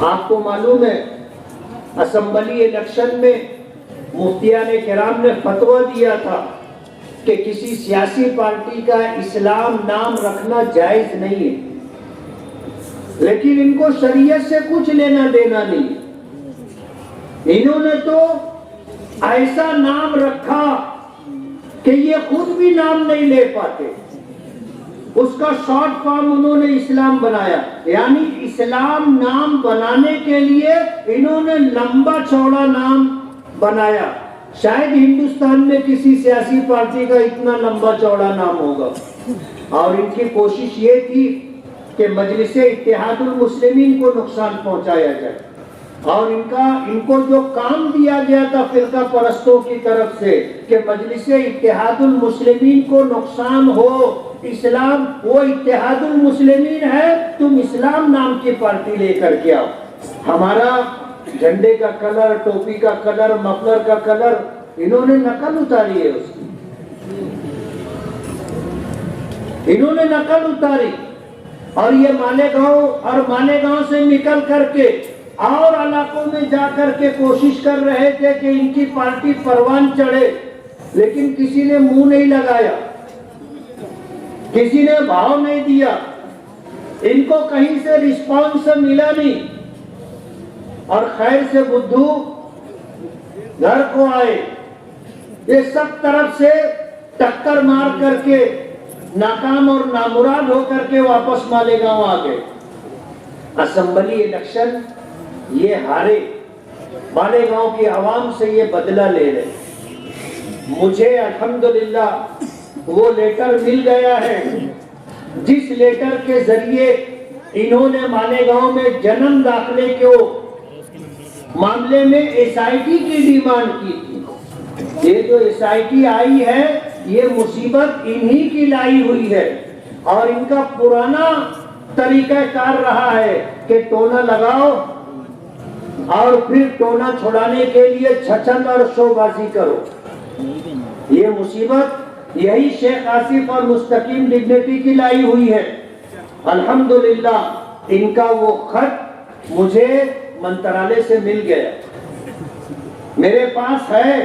आपको मालूम है असेंबली इलेक्शन में मुफ्तियाने किराम ने फतवा दिया था कि किसी सियासी पार्टी का इस्लाम नाम रखना जायज नहीं है, लेकिन इनको शरीयत से कुछ लेना देना नहीं। इन्होंने तो ऐसा नाम रखा कि ये खुद भी नाम नहीं ले पाते, उसका शॉर्ट फॉर्म उन्होंने इस्लाम बनाया। यानी इस्लाम नाम बनाने के लिए इन्होंने लंबा चौड़ा नाम बनाया। शायद हिंदुस्तान में किसी सियासी पार्टी का इतना लंबा चौड़ा नाम होगा। और इनकी कोशिश ये थी कि मजलिसे इत्तेहादुल मुस्लिमीन को नुकसान पहुंचाया जाए। और इनको जो काम दिया गया था फिरका परस्तों की तरफ से कि मजलिसे इत्तेहादुल मुस्लिमीन को नुकसान हो, इस्लाम वो इत्तेहादुल मुस्लिमीन है, तुम इस्लाम नाम की पार्टी लेकर के आओ। हमारा झंडे का कलर, टोपी का कलर, मफलर का कलर इन्होंने नकल उतारी है उसकी, इन्होंने नकल उतारी। और ये मालेगांव से निकल करके और इलाकों में जाकर के कोशिश कर रहे थे कि इनकी पार्टी परवान चढ़े, लेकिन किसी ने मुंह नहीं लगाया, किसी ने भाव नहीं दिया, इनको कहीं से रिस्पांस मिला नहीं। और खैर से बुद्धू घर को आए, ये सब तरफ से टक्कर मार करके नाकाम और नामुराद होकर के वापस मालेगांव आ गए। असेंबली इलेक्शन ये हारे, मालेगांव की आवाम से ये बदला ले रहे। मुझे अल्हम्दुलिल्लाह वो लेटर मिल गया है जिस लेटर के जरिए इन्होंने मालेगांव में जन्म दाखिले के मामले में एसआईटी की डिमांड की थी। ये जो एसआईटी आई है ये मुसीबत इन्हीं की लाई हुई है। और इनका पुराना तरीकाकार रहा है कि टोना लगाओ और फिर टोना छुड़ाने के लिए छछन और शोबाजी करो। ये मुसीबत यही शेख आसिफ और मुस्तकीम डिग्निटी की लाई हुई है। अल्हम्दुलिल्लाह इनका वो खत मुझे मंत्रालय से मिल गया, मेरे पास है।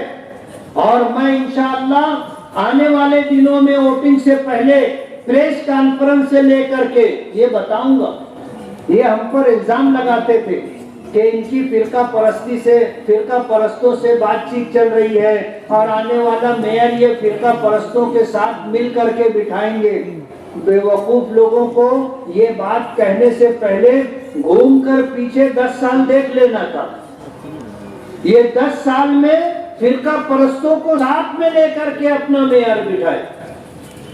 और मैं इंशाअल्लाह आने वाले दिनों में वोटिंग से पहले प्रेस कॉन्फ्रेंस से लेकर के ये बताऊंगा। ये हम पर इल्जाम लगाते थे कि इनकी फिरका परस्तों से बातचीत चल रही है और आने वाला मेयर ये फिरका परस्तों के साथ मिल करके बिठाएंगे। बेवकूफ लोगों को ये बात कहने से पहले घूमकर पीछे 10 साल देख लेना था। ये 10 साल में फिरका परस्तों को साथ में लेकर के अपना मेयर बिठाए।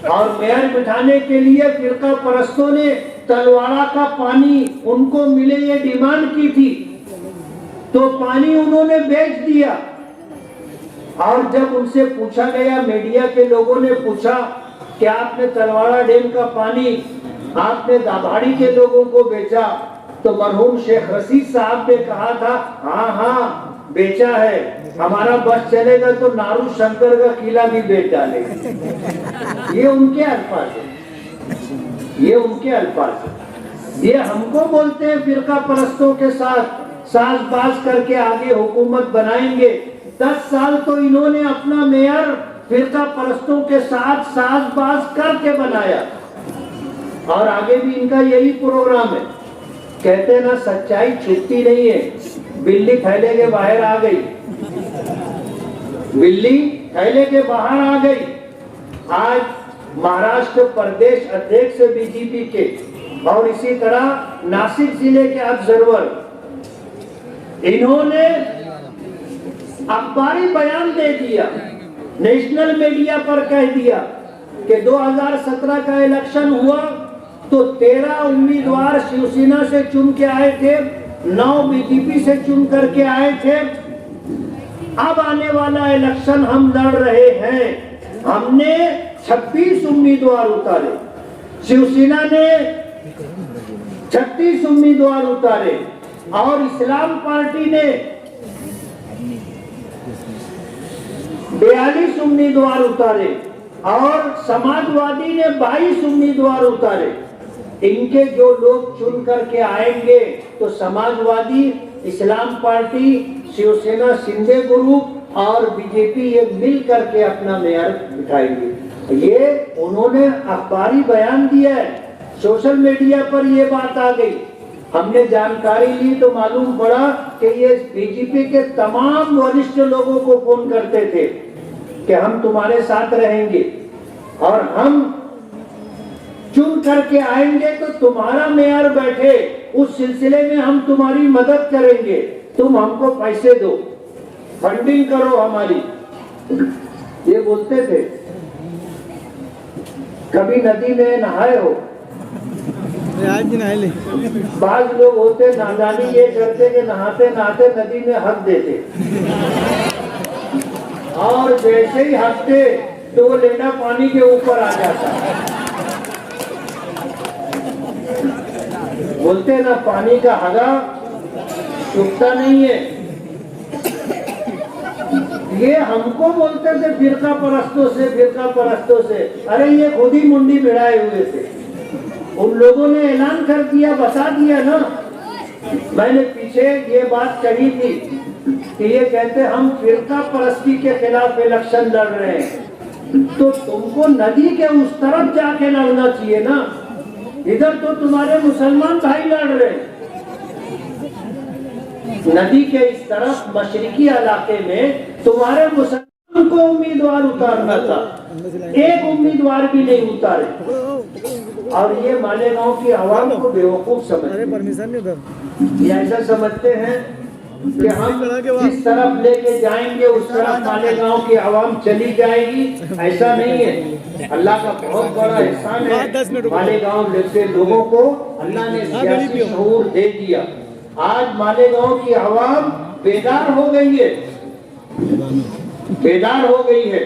और मेयर बिठाने के लिए फिरका परस्तों ने तलवाड़ा का पानी उनको मिले ये डिमांड की थी, तो पानी उन्होंने बेच दिया। और जब उनसे पूछा गया, मीडिया के लोगों ने पूछा कि आपने तलवाड़ा डैम का पानी आपने दाभाड़ी के लोगों को बेचा, तो मरहूम शेख रशीद साहब ने कहा था हाँ बेचा है, हमारा बस चलेगा तो नारू शंकर का किला भी बेच डालेगा। ये उनके अल्फाज है, ये उनके अल्फाज है। ये हमको बोलते हैं फिरका परस्तों के साथ साजबाज करके आगे हुकूमत बनाएंगे। 10 साल तो इन्होंने अपना मेयर फिरका परस्तों के साथ साजबाज करके बनाया और आगे भी इनका यही प्रोग्राम है। कहते ना सच्चाई छुपती नहीं है, बिल्ली थैले के बाहर आ गई, बिल्ली थैले के बाहर आ गई। आज महाराष्ट्र प्रदेश अध्यक्ष बीजेपी के और इसी तरह नासिक जिले के ऑब्जर्वर इन्होंने अखबारी बयान दे दिया, नेशनल मीडिया पर कह दिया कि 2017 का इलेक्शन हुआ तो 13 उम्मीदवार शिवसेना से चुन के आए थे, 9 बीजेपी से चुन करके आए थे। अब आने वाला इलेक्शन हम लड़ रहे हैं, हमने 26 उम्मीदवार उतारे, शिवसेना ने 36 उम्मीदवार उतारे और इस्लाम पार्टी ने 42 उम्मीदवार उतारे और समाजवादी ने 22 उम्मीदवार उतारे। इनके जो लोग चुन करके आएंगे तो समाजवादी, इस्लाम पार्टी, शिवसेना शिंदे ग्रुप और बीजेपी ये मिल करके अपना मेयर बिठाएंगे। ये उन्होंने अखबारी बयान दिया है, सोशल मीडिया पर ये बात आ गई। हमने जानकारी ली तो मालूम पड़ा कि ये बीजेपी के तमाम वरिष्ठ लोगों को फोन करते थे कि हम तुम्हारे साथ रहेंगे और हम चुन करके आएंगे तो तुम्हारा मेयर बैठे, उस सिलसिले में हम तुम्हारी मदद करेंगे, तुम हमको पैसे दो, फंडिंग करो हमारी, ये बोलते थे। कभी नदी में नहाए हो? आज नहा ले। बाज लोग होते नादानी ये करते कि नहाते नहाते नदी में हक देते और जैसे ही हकते तो वो लेना पानी के ऊपर आ जाता। बोलते ना पानी का हगा चुकता नहीं है। ये हमको बोलते थे फिरका परस्तों से। अरे ये खुद ही मुंडी भिड़ाए हुए थे। उन लोगों ने ऐलान कर दिया, बता दिया ना। मैंने पीछे ये बात कही थी कि ये कहते हम फिरका परस्ती के खिलाफ इलेक्शन लड़ रहे हैं, तो तुमको नदी के उस तरफ जाके लड़ना चाहिए ना, इधर तो तुम्हारे मुसलमान भाई लड़ रहे हैं। नदी के इस तरफ मशरिकी इलाके में तुम्हारे मुसलमान को उम्मीदवार उतारना था, एक उम्मीदवार भी नहीं उतारे। और ये मालेगांव की आवाम को बेवकूफ समझते, ये ऐसा समझते हैं कि हम जिस तरफ लेके जाएंगे उस तरफ मालेगांव की आवाम चली जाएगी। ऐसा नहीं है। अल्लाह का बहुत बड़ा एहसान है, मालेगांव के लोगों को अल्लाह ने सियासी शऊर दे दिया। आज मालेगांव की आवाम बेदार हो गई है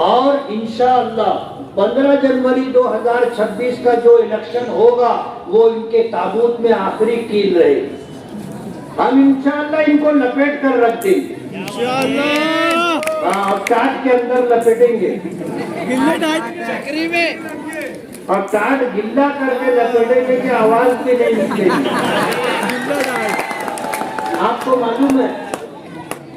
और इंशाअल्लाह 15 जनवरी 2026 का जो इलेक्शन होगा वो इनके ताबूत में आखिरी कील रहेगी। हम इंशाअल्लाह इनको लपेट कर रख देंगे, और टाट के अंदर लपेटेंगे और टाट गिल्ला करके लपेटेंगे कि आवाज भी नहीं निकलेगी। आपको मालूम है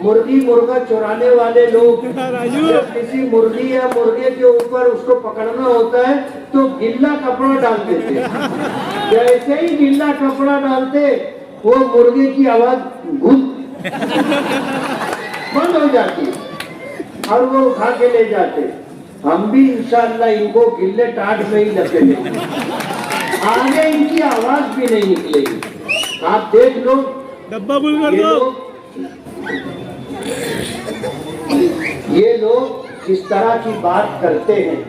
मुर्गी मुर्गा चुराने वाले लोग जब किसी मुर्गी या मुर्गे के ऊपर उसको पकड़ना होता है तो गिल्ला कपड़ा डाल देते हैं। जैसे ही गिल्ला कपड़ा डालते वो मुर्गे की आवाज बंद हो जाती है और वो उठा के ले जाते। हम भी इंशाअल्लाह इनको गिल्ले टाट में ही लपेटेंगे, आगे इनकी आवाज भी नहीं निकलेगी। आप देख लो डब्बा बुल कर दो। ये लोग जिस तरह की बात करते हैं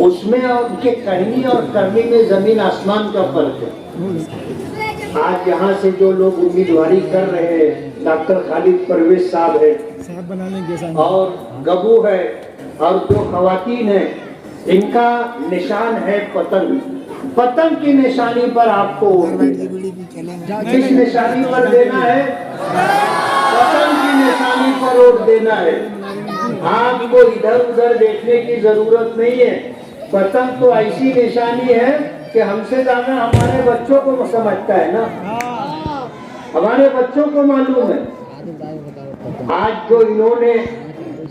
उसमें और उनके कहनी और करने में जमीन आसमान का फर्क है। आज यहाँ से जो लोग उम्मीदवारी कर रहे हैं, डॉक्टर खालिद परवेज साहब है और गबू है और दो खवातीन है, इनका निशान है पतंग। पतंग की निशानी पर आपको किस निशानी पर देना है? पतंग की निशानी पर वोट देना है। आपको इधर उधर देखने की जरूरत नहीं है। पतंग तो ऐसी निशानी है कि हमसे ज्यादा हमारे बच्चों को समझता है ना, हमारे बच्चों को मालूम है। आज जो इन्होंने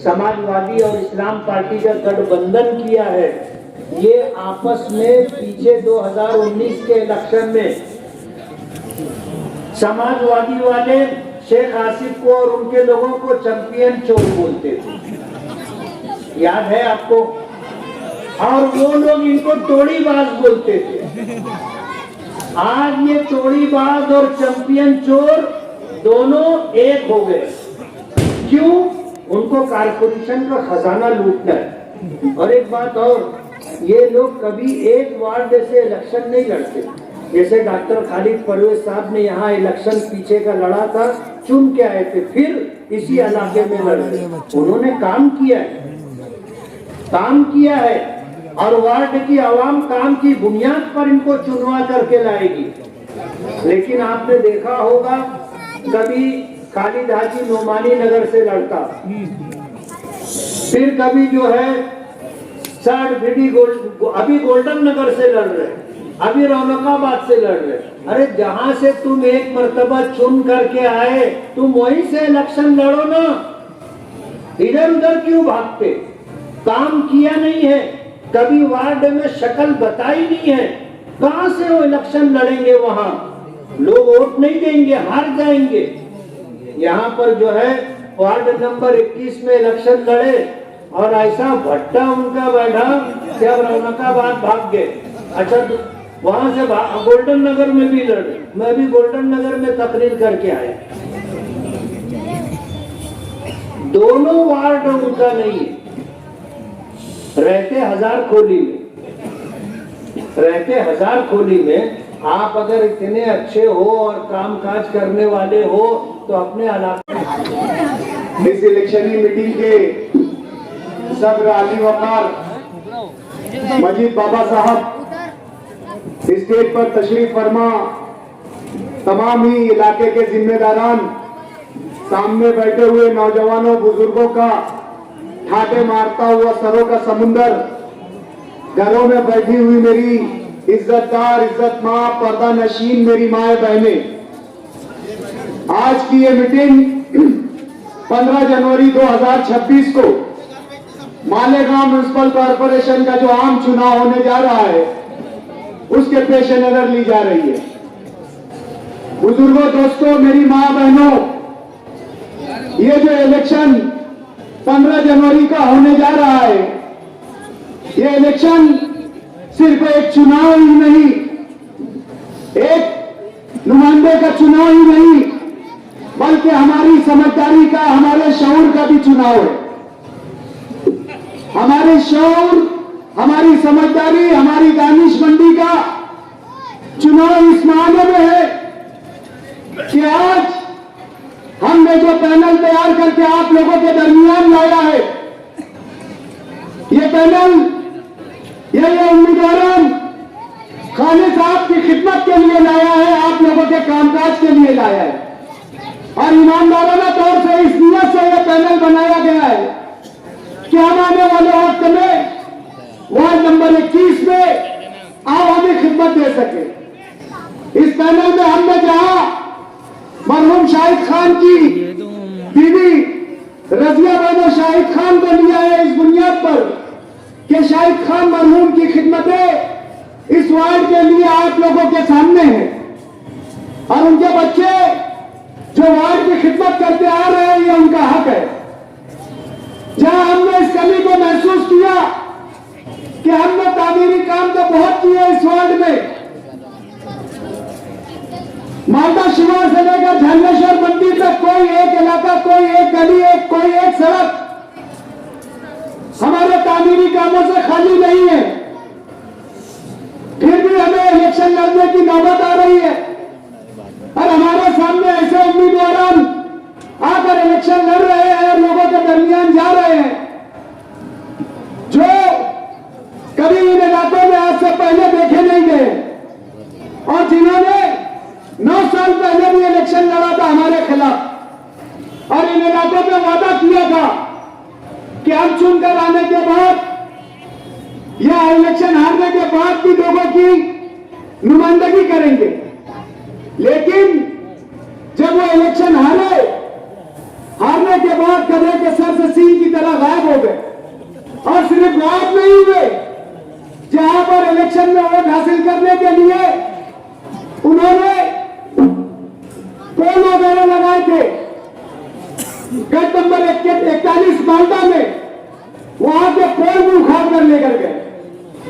समाजवादी और इस्लाम पार्टी का गठबंधन किया है, ये आपस में पीछे 2019 के इलेक्शन में समाजवादी वाले शेख आसिफ को और उनके लोगों को चैंपियन चोर बोलते थे, याद है आपको? और वो लोग इनको तोड़ीबाज बोलते थे। आज ये तोड़ीबाज और चैंपियन चोर दोनों एक हो गए। क्यों? उनको कारपोरेशन का खजाना लूटना है। और एक बात और, ये लोग कभी एक वार्ड से इलेक्शन नहीं लड़ते। जैसे डॉक्टर खालिद परवेज साहब ने यहाँ इलेक्शन पीछे का लड़ा था, चुन के आए थे, फिर इसी इलाके में लड़े। उन्होंने काम किया है और वार्ड की आवाम काम की बुनियाद पर इनको चुनवा करके लाएगी। लेकिन आपने देखा होगा कभी खालिद हाजी नोमानी नगर से लड़ता, फिर कभी जो है अभी गोल्डन नगर से लड़ रहे, अभी रौनकाबाद से लड़ रहे। अरे जहां से तुम एक मर्तबा चुन करके आए, तुम वहीं से इलेक्शन लड़ो ना, इधर उधर क्यों भागते? काम किया नहीं है, कभी वार्ड में शक्ल बताई नहीं है, कहां से वो इलेक्शन लड़ेंगे? वहां लोग वोट नहीं देंगे, हार जाएंगे। यहाँ पर जो है वार्ड नंबर 21 में इलेक्शन लड़े और ऐसा भट्टा उनका बैठा कि अब रौनकाबाद भाग गए। अच्छा, तो वहां से गोल्डन नगर में भी लड़े, मैं भी गोल्डन नगर में तकरीर करके आया। दोनों वार्ड उनका नहीं है। रहते हजारखोली में, रहते हजारखोली में आप अगर इतने अच्छे हो और कामकाज करने वाले हो तो अपने इलाके इस इलेक्शनी मीटिंग के सदर आली वकार मजीद बाबा साहब स्टेज पर तशरीफ फरमा, तमाम ही इलाके के जिम्मेदारान, सामने बैठे हुए नौजवानों बुजुर्गों का ठाटे मारता हुआ सरों का समुंदर, घरों में बैठी हुई मेरी इज्जतदार इज्जत मां पर्दा नशीन मेरी माए बहने, आज की ये मीटिंग 15 जनवरी 2026 को मालेगांव म्युनिसिपल कॉर्पोरेशन का जो आम चुनाव होने जा रहा है उसके पेश नजर ली जा रही है। बुजुर्गों, दोस्तों, मेरी मां बहनों, ये जो इलेक्शन 15 जनवरी का होने जा रहा है, ये इलेक्शन सिर्फ एक चुनाव ही नहीं, एक नुमाइंदे का चुनाव ही नहीं, बल्कि हमारी समझदारी का, हमारे शऊर का भी चुनाव है। हमारे शऊर, हमारी समझदारी, हमारी दानिशमंदी का चुनाव इस मायने में है कि आज हमने जो पैनल तैयार करके आप लोगों के दरमियान लाया है, ये पैनल ये उम्मीदवार खाने साहब की खिदमत के लिए लाया है, आप लोगों के कामकाज के लिए लाया है। और ईमानदाराना तौर से इस नियत से यह पैनल बनाया गया है कि हम आने वाले वक्त में वार्ड नंबर 21 में आवामी खिदमत दे सके। इस पैनल में हमने जहां मरहूम शाहिद खान की बीवी रजिया बेगम शाहिद खान को लिया है इस बुनियाद पर कि शाहिद खान मरहूम की खिदमतें इस वार्ड के लिए आप लोगों के सामने है और उनके बच्चे जो वार्ड की खिदमत करते आ रहे हैं, ये उनका हक है। जहां हमने इस कमी को महसूस किया कि हमने तामीरी काम तो बहुत किए इस वार्ड में, मालदा शिवार से लेकर झंडेश्वर मंदिर तक कोई एक इलाका, कोई एक गली, कोई एक सड़क हमारे तामीरी कामों से खाली नहीं है। फिर भी हमें इलेक्शन लड़ने की नौबत आ रही है और हमारे सामने ऐसे उम्मीदवार आकर इलेक्शन लड़ रहे हैं और लोगों के दरमियान जा रहे हैं जो कभी इन इलाकों में आज से पहले देखे नहीं गए और जिन्होंने 9 साल पहले भी इलेक्शन लड़ा था हमारे खिलाफ और इन इलाकों में वादा किया था कि हम चुनकर आने के बाद या इलेक्शन हारने के बाद भी लोगों की नुमाइंदगी करेंगे। लेकिन जब वो इलेक्शन हारने के बाद गधे के सर से सींग की तरह गायब हो गए और सिर्फ गायब नहीं हुए, जहां पर इलेक्शन में वोट हासिल करने के लिए उन्होंने पोल वगैरह लगाए थे गट नंबर 41 मालदा में, वहां के पोल भी उखाड़ कर लेकर गए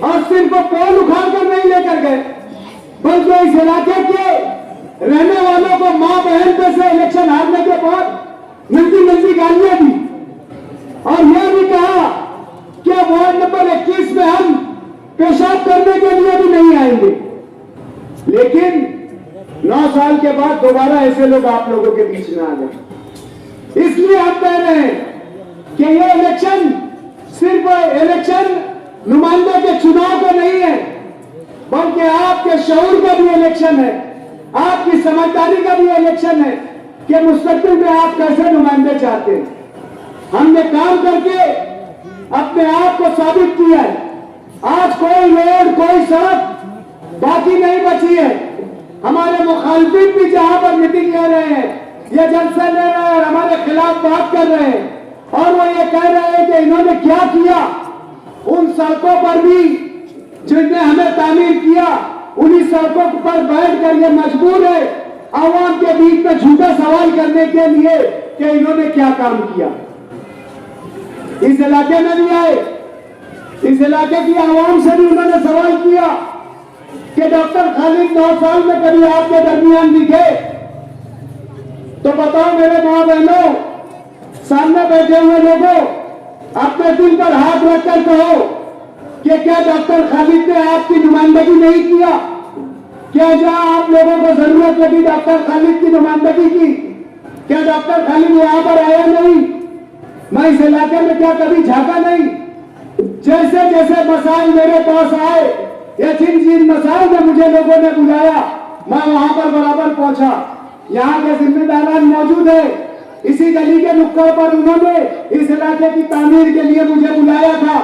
और सिर्फ पोल उखाड़ कर नहीं लेकर गए बल्कि इस इलाके के रहने वालों को मां बहन पे से इलेक्शन हारने के बाद मिलती गालियां दी और यह भी कहा कि वार्ड नंबर 21 में हम पेशाब करने के लिए भी नहीं आएंगे। लेकिन 9 साल के बाद दोबारा ऐसे लोग आप लोगों के बीच में आ गए। इसलिए हम कह रहे हैं कि यह इलेक्शन सिर्फ इलेक्शन नुमाइंदे के चुनाव का नहीं है, बल्कि आपके शऊर का भी इलेक्शन है, आपकी समझदारी का भी इलेक्शन है कि मुस्तकबिल में आप कैसे नुमाइंदे चाहते हैं। हमने काम करके अपने आप को साबित किया है। आज कोई रोड, कोई सड़क बाकी नहीं बची है। हमारे मुखालिफिन भी जहां पर मीटिंग ले रहे हैं, ये जलसे ले रहे हैं और हमारे खिलाफ बात कर रहे हैं, और वो ये कह रहे हैं कि इन्होंने क्या किया। उन सड़कों पर भी जिनने हमें तामीर किया, उन्हीं सड़कों पर बैठ कर ये मजबूर है आवाम के बीच में झूठा सवाल करने के लिए कि इन्होंने क्या काम किया। इस इलाके में भी आए, इस इलाके की आवाम से भी उन्होंने सवाल किया कि डॉक्टर खालिद 9 साल में कभी आपके दरमियान दिखे तो बताओ मेरे मां बहनों, सामने बैठे हुए लोगों, अपने दिल पर हाथ रखकर कहो कि क्या डॉक्टर खालिद ने आपकी नुमाइंदगी नहीं किया? क्या जहां आप लोगों को जरूरत लगी डॉक्टर खालिद की नुमाइंदगी की? क्या डॉक्टर खालिद यहां पर आया नहीं? मैं इस इलाके में क्या कभी झांका नहीं? जैसे जैसे मसाइल मेरे पास आए या जिन जिन मसाइल में मुझे लोगों ने बुलाया, मैं वहां पर बराबर पहुंचा। यहाँ के जिम्मेदारान मौजूद है। इसी गली के नुक्कड़ पर उन्होंने इस इलाके की तामीर के लिए मुझे बुलाया था।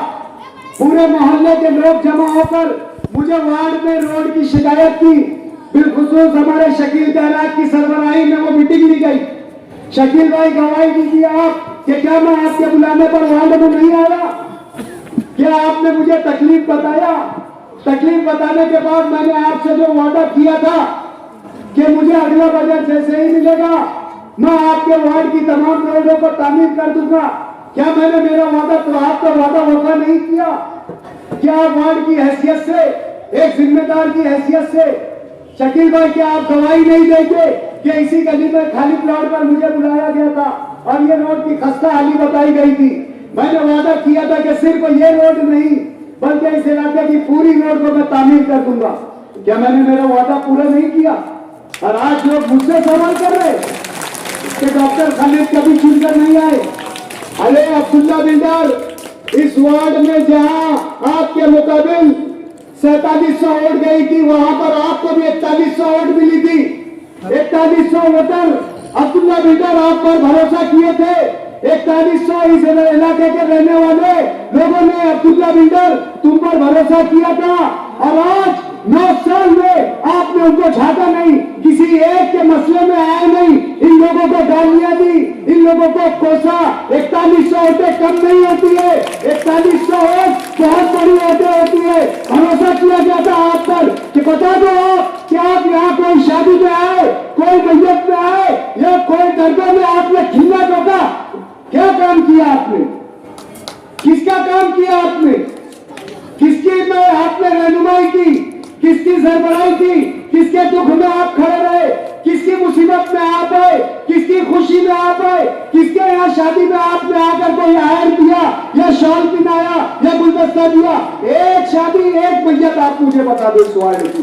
पूरे मोहल्ले के लोग जमा होकर मुझे वार्ड में रोड की शिकायत की। बिलखुसूस हमारे शकील खैरात की सरबराही में वो मीटिंग ली गई। शकील भाई गवाही दीजिए आप कि क्या मैं आपके बुलाने पर वार्ड में नहीं आया? क्या आपने मुझे तकलीफ बताया? तकलीफ बताने के बाद मैंने आपसे जो वादा किया था कि मुझे अगला बजट जैसे ही मिलेगा मैं आपके वार्ड की तमाम रोडों को तामीर कर दूंगा, क्या मैंने मेरा वादा तो आपका वादा वफा नहीं किया? क्या वार्ड की हैसियत से, एक जिम्मेदार की हैसियत से शकील भाई क्या आप गवाही नहीं देंगे कि इसी गली में खाली प्लॉट पर मुझे बुलाया गया था और ये रोड की खस्ता हाली बताई गई थी? मैंने वादा किया था कि सिर्फ ये रोड नहीं बल्कि इस इलाके की पूरी रोड को मैं तामीर कर दूंगा। क्या मैंने मेरा वादा पूरा नहीं किया? और आज लोग मुझसे सवाल कर रहे हैं कि डॉक्टर खालिद कभी चुनकर नहीं आए। अरे अब्दुल्ला बिल्डर, इस वार्ड में जहां आपके मुकाबिल 4700 वोट गई थी, वहां पर आपको भी 4100 वोट मिली थी। 4100 वोटर अब्दुल्ला बिल्डर आप पर भरोसा किए थे। 4100 इस इलाके के रहने वाले लोगों ने अब्दुल्ला बिल्डर तुम पर भरोसा किया था, और आज 9 साल में आपने उनको झांका नहीं, किसी एक के मसले में आए नहीं, इन लोगों को गालियां दी, इन लोगों को कोसा। 4100 वोटें कम नहीं होती है, 4100 वोट बहुत बड़ी वोटें होती है। भरोसा किया गया था आप पर कि बता दो आप कि आप यहाँ कोई शादी में आए, कोई मैयत में आए या कोई दरगाह में आपने खिल्ला ठोका। क्या काम किया आपने? किसका काम किया आपने? किसकी में आपने रहनुमाई की? किसकी सरबराही की? किसके दुख में आप खड़े रहे? किसकी मुसीबत में आप आए? किसकी खुशी में आप आए? किसके यहाँ शादी में आपने आकर कोई हायर दिया या शॉल पहनाया या गुलदस्ता दिया? एक शादी, एक मैयत आप मुझे बता दो इस वार्ड की।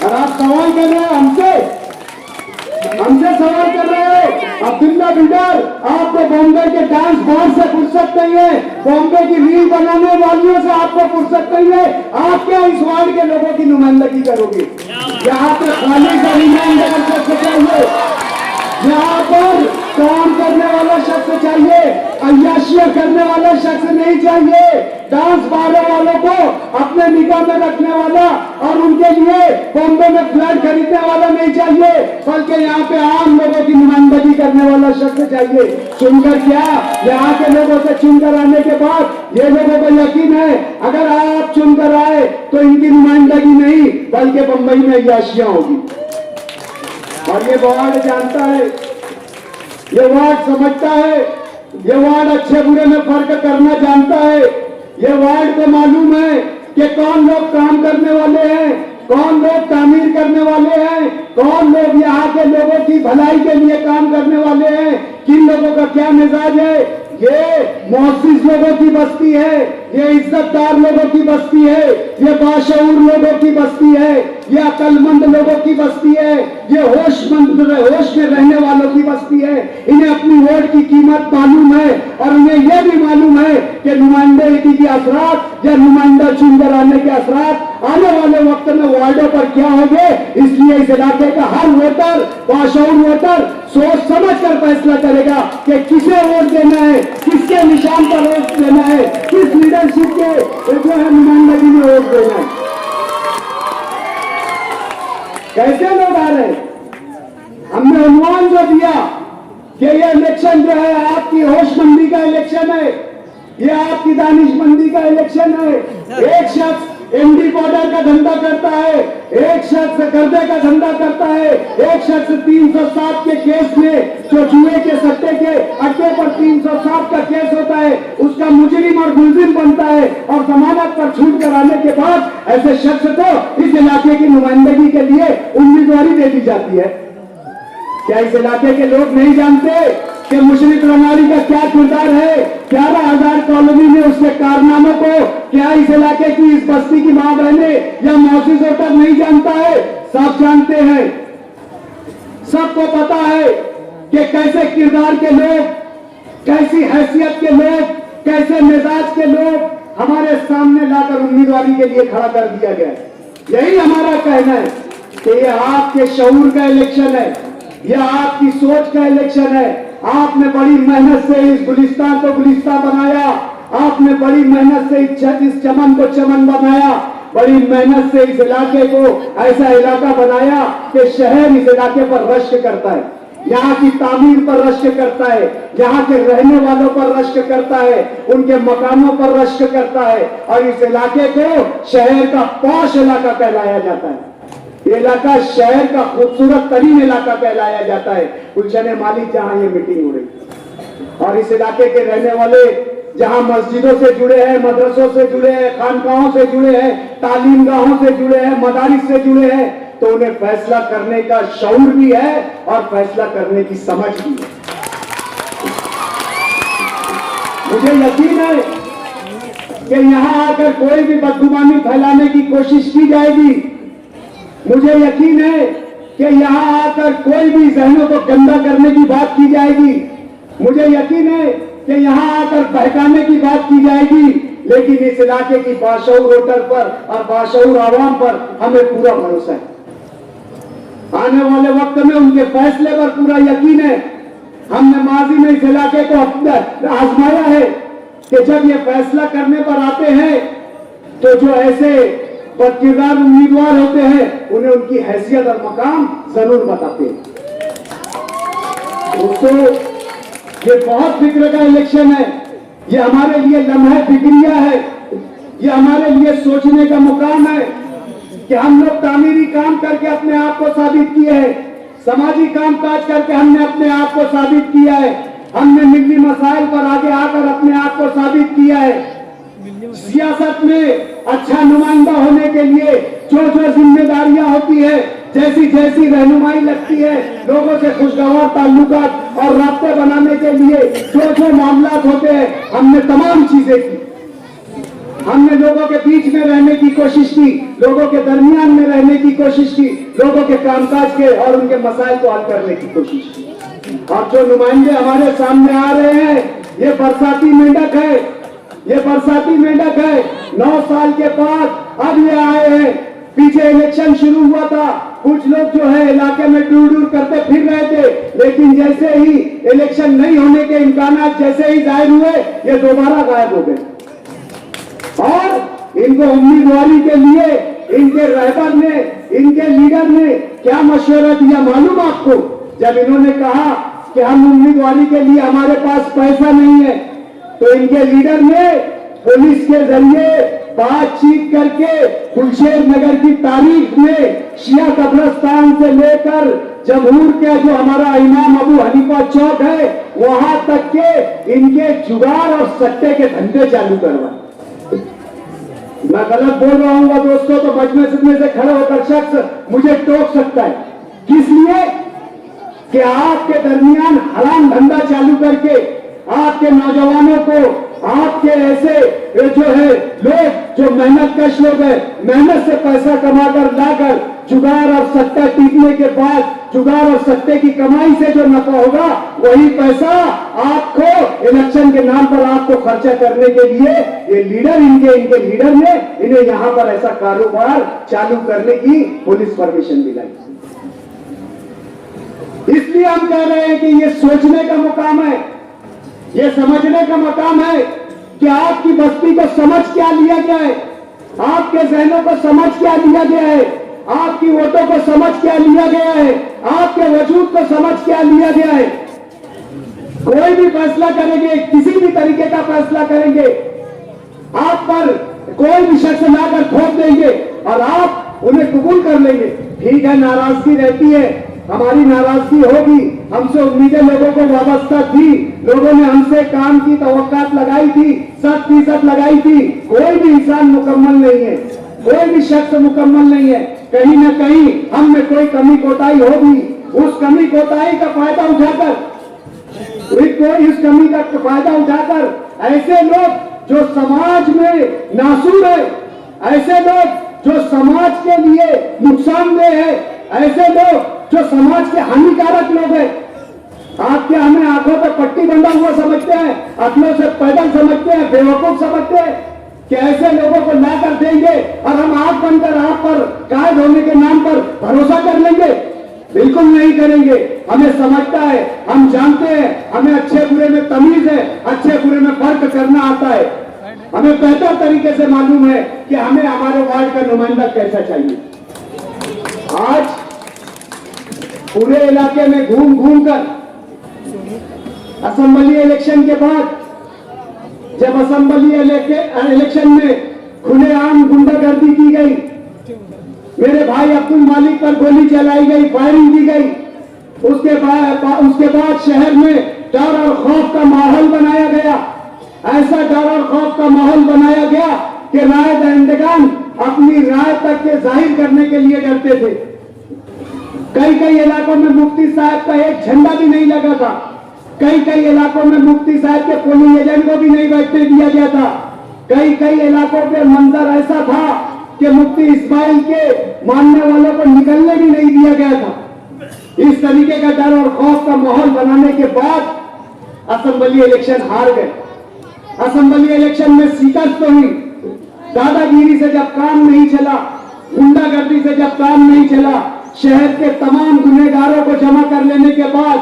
और आप सवाल कर रहे हो हमसे सवाल कर रहे हो। अब्दुल्ला बिल्डर, आपको बॉम्बे के डांस बार से फुर्सत नहीं है, बॉम्बे की रील बनाने वालियों से आपको फुर्सत नहीं है। आप क्या इस वार्ड के लोगों की नुमाइंदगी करोगे? यहाँ पे खाली का ईमानदार शख्स चाहिए, यहाँ पर काम करने वाला शख्स चाहिए, अय्याशियां करने वाला शख्स नहीं चाहिए। डांस बार वालों को अपने निगाह में रखने वाला और उनके लिए बॉम्बे में फ्लैट खरीदने वाला नहीं चाहिए, बल्कि यहाँ पे आम लोगों की नुमाइंदगी करने वाला शख्स चाहिए। चुनकर क्या, यहाँ के लोगों से चुनकर आने के बाद ये लोगों को यकीन है अगर आप चुनकर आए तो इनकी नुमाइंदगी नहीं बल्कि बंबई में अय्याशियां होगी। और ये वार्ड जानता है, ये वार्ड समझता है, ये वार्ड अच्छे बुरे में फर्क करना जानता है। ये वार्ड को मालूम है कि कौन लोग काम करने वाले हैं, कौन लोग तामीर करने वाले हैं, कौन लोग यहाँ के लोगों की भलाई के लिए काम करने वाले हैं, किन लोगों का क्या मिजाज है। ये मुहस्सिस लोगों की बस्ती है, ये इज्जतदार लोगों की बस्ती है, ये बाशऊर लोगों की बस्ती है, ये अकलमंद लोगों की बस्ती है, ये होश में रहने वालों की बस्ती है। इन्हें अपनी वोट की कीमत मालूम है और उन्हें यह भी मालूम है कि नुमाइंदगी के असरात या नुमाइंदा चुनकर आने के असरात आने वाले वक्त में वार्डों पर क्या होंगे। इसलिए इस इलाके का हर वोटर, बाशऊर वोटर सोच समझ कर फैसला करेगा कि किसे वोट देना है, किसके निशान पर वोट देना है, किस लीडरशिप के जो है नुमाइंदगी में वोट देना है। कैसे लोग आ रहे हैं? हमने अनुमान जो दिया कि ये इलेक्शन जो है आपकी होशमंदी का इलेक्शन है, ये आपकी दानिशमंदी का इलेक्शन है। एक शख्स एमडी पाउडर का धंधा करता है, एक शख्स गर्दे का धंधा करता है, एक शख्स 307 के केस में जो जुए के सट्टे के अड्डे पर 307 का केस होता है उसका मुजरिम और मुलजिम बनता है और जमानत पर छूट कर आने के बाद ऐसे शख्स को इस इलाके की नुमाइंदगी के लिए उम्मीदवारी दे दी जाती है। क्या इस इलाके के लोग नहीं जानते कि मुशर्रफ रंगारी का क्या किरदार है? 11,000 कॉलोनी में उसके कारनामों को क्या इस इलाके की, इस बस्ती की मां बहनें या मौसी वोटर नहीं जानता है? सब जानते हैं, सबको पता है कि कैसे किरदार के लोग, कैसी हैसियत के लोग, कैसे मिजाज के लोग हमारे सामने लाकर उम्मीदवारी के लिए खड़ा कर दिया गया। यही हमारा कहना है कि यह आपके शऊर का इलेक्शन है, यह आपकी सोच का इलेक्शन है। आपने बड़ी मेहनत से इस गुलिस्तान को गुलिस्तान बनाया, आपने बड़ी मेहनत से इस चमन को चमन बनाया, बड़ी मेहनत से इस इलाके को ऐसा इलाका बनाया कि शहर इस इलाके पर रश्क करता है, यहाँ की तामीर पर रश्क करता है, यहाँ के रहने वालों पर रश्क करता है, उनके मकानों पर रश्क करता है और इस इलाके को शहर का पॉश इलाका कहलाया जाता है। ये इलाका शहर का खूबसूरत तरीन इलाका कहलाया जाता है। गुलशन माली जहां ये मीटिंग हो रही और इस इलाके के रहने वाले जहां मस्जिदों से जुड़े हैं, मदरसों से जुड़े हैं, खानकाहों से जुड़े हैं, तालीमगाहों से जुड़े हैं, मदारिस से जुड़े हैं, तो उन्हें फैसला करने का शऊर भी है और फैसला करने की समझ भी है। मुझे यकीन है कि यहां आकर कोई भी बदगुमानी फैलाने की कोशिश की जाएगी। मुझे यकीन है कि यहां आकर कोई भी जहनों को गंदा करने की बात की जाएगी। मुझे यकीन है कि यहां आकर बहकाने की बात की जाएगी, लेकिन इस इलाके की बाशऊर वोटर पर और बाशऊर आवाम पर हमें पूरा भरोसा है। आने वाले वक्त में उनके फैसले पर पूरा यकीन है। हमने माजी में इस इलाके को आजमाया है कि जब ये फैसला करने पर आते हैं तो जो ऐसे बदकिरदार उम्मीदवार होते हैं उन्हें उनकी हैसियत और मकाम जरूर बताते हैं। दोस्तों, ये बहुत फिक्र का इलेक्शन है, ये हमारे लिए लम्हा फिक्रिया है, ये हमारे लिए सोचने का मुकाम है कि हम लोग तामीरी काम करके अपने आप को साबित किए हैं, समाजी काम काज करके हमने अपने आप को साबित किया है, हमने मिली मसाइल पर आगे आकर अपने आप को साबित किया है। सियासत में अच्छा नुमाइंदा होने के लिए जो जो जिम्मेदारियां होती है, जैसी जैसी रहनुमाई लगती है, लोगों से खुशगवार ताल्लुकात और रास्ते बनाने के लिए जो जो मामलात होते हैं, हमने तमाम चीजें की। हमने लोगों के बीच में रहने की कोशिश की, लोगों के दरमियान में रहने की कोशिश की, लोगों के कामकाज के और उनके मसाइल को हल करने की कोशिश की। और जो नुमाइंदे हमारे सामने आ रहे हैं, ये बरसाती मेंढक है, ये बरसाती मेंढक है। 9 साल के बाद अब ये आए हैं। पीछे इलेक्शन शुरू हुआ था, कुछ लोग जो है इलाके में दूर दूर करते फिर रहे थे, लेकिन जैसे ही इलेक्शन नहीं होने के इम्कानात जैसे ही जाहिर हुए, ये दोबारा गायब हो गए। और इनको उम्मीदवारी के लिए इनके रहबर ने, इनके लीडर ने क्या मशवरा दिया मालूम आपको? जब इन्होंने कहा कि हम उम्मीदवारी के लिए हमारे पास पैसा नहीं है, तो इनके लीडर ने पुलिस के जरिए बातचीत करके गुलशेर नगर की तारीख में शिया कब्रिस्तान से लेकर जमहूर का जो हमारा इमाम अबू हनीफा चौक है, वहां तक के इनके जुगाड़ और सट्टे के धंधे चालू करवाए। मैं गलत बोल रहा हूँ दोस्तों, तो मजमे से खड़े होकर शख्स मुझे टोक सकता है। किस लिए? कि आपके दरमियान हराम धंधा चालू करके आपके नौजवानों को, आपके ऐसे जो है लोग जो मेहनत कश लोग हैं, मेहनत से पैसा कमाकर लाकर जुगाड़ और सट्टा टीकने के बाद जुगाड़ और सट्टे की कमाई से जो नफा होगा, वही पैसा आपको इलेक्शन के नाम पर आपको खर्चा करने के लिए ये लीडर, इनके लीडर ने इन्हें यहां पर ऐसा कारोबार चालू करने की पुलिस परमिशन दिलाई। इसलिए हम कह रहे हैं कि ये सोचने का मुकाम है, ये समझने का मकाम है कि आपकी बस्ती को समझ क्या लिया गया है, आपके जहनों को समझ क्या लिया गया है, आपकी वोटों को समझ क्या लिया गया है, आपके वजूद को समझ क्या लिया गया है। कोई भी फैसला करेंगे, किसी भी तरीके का फैसला करेंगे, आप पर कोई भी शख्स लाकर ठोक देंगे और आप उन्हें कबूल कर लेंगे। ठीक है, नाराजगी रहती है, हमारी नाराजगी होगी, हमसे उम्मीदें लोगों को वाबस्ता थी, लोगों ने हमसे काम की तवक्कात लगाई थी, 100% लगाई थी। कोई भी इंसान मुकम्मल नहीं है, कोई भी शख्स मुकम्मल नहीं है, कहीं ना कहीं हम में कोई कमी कोताही होगी। उस कमी कोताही का फायदा उठाकर, इस कमी का फायदा उठाकर ऐसे लोग जो समाज में नासूर है, ऐसे लोग जो समाज के लिए नुकसानदेह है, ऐसे लोग जो समाज के हानिकारक लोग हैं, आप क्या हमें आंखों पर पट्टी बंधा हुआ समझते हैं, अकलों से पैदल समझते हैं, बेवकूफ समझते हैं कि ऐसे लोगों को ला कर देंगे और हम आंख बनकर आप पर कायद होने के नाम पर भरोसा कर लेंगे? बिल्कुल नहीं करेंगे। हमें समझता है, हम जानते हैं, हमें अच्छे बुरे में तमीज है, अच्छे बुरे में फर्क करना आता है। हमें बेहतर तरीके से मालूम है कि हमें हमारे वार्ड का नुमाइंदा कैसा चाहिए। आज पूरे इलाके में घूम घूम कर असेंबली इलेक्शन के बाद, जब असेंबली इलेक्शन में खुलेआम गुंडागर्दी की गई, मेरे भाई अब्दुल मालिक पर गोली चलाई गई, फायरिंग की गई, उसके बाद शहर में डर और खौफ का माहौल बनाया गया। ऐसा डर और खौफ का माहौल बनाया गया कि राय दहिंदगान अपनी राय तक के जाहिर करने के लिए डरते थे। कई इलाकों में मुफ्ती साहब का एक झंडा भी नहीं लगा था, कई इलाकों में मुफ्ती साहब के पोलिंग एजेंट को भी नहीं बैठने दिया गया था। कई इलाकों पे मंजर ऐसा था कि मुफ्ती इस्माइल के मानने वालों को निकलने भी नहीं दिया गया था। इस तरीके का डर और खौफ का माहौल बनाने के बाद असेंबली इलेक्शन हार गए। असेंबली इलेक्शन में शिकस्त हुई। दादागिरी से जब काम नहीं चला, गुंडागर्दी से जब काम नहीं चला, शहर के तमाम गुनहगारों को जमा कर लेने के बाद,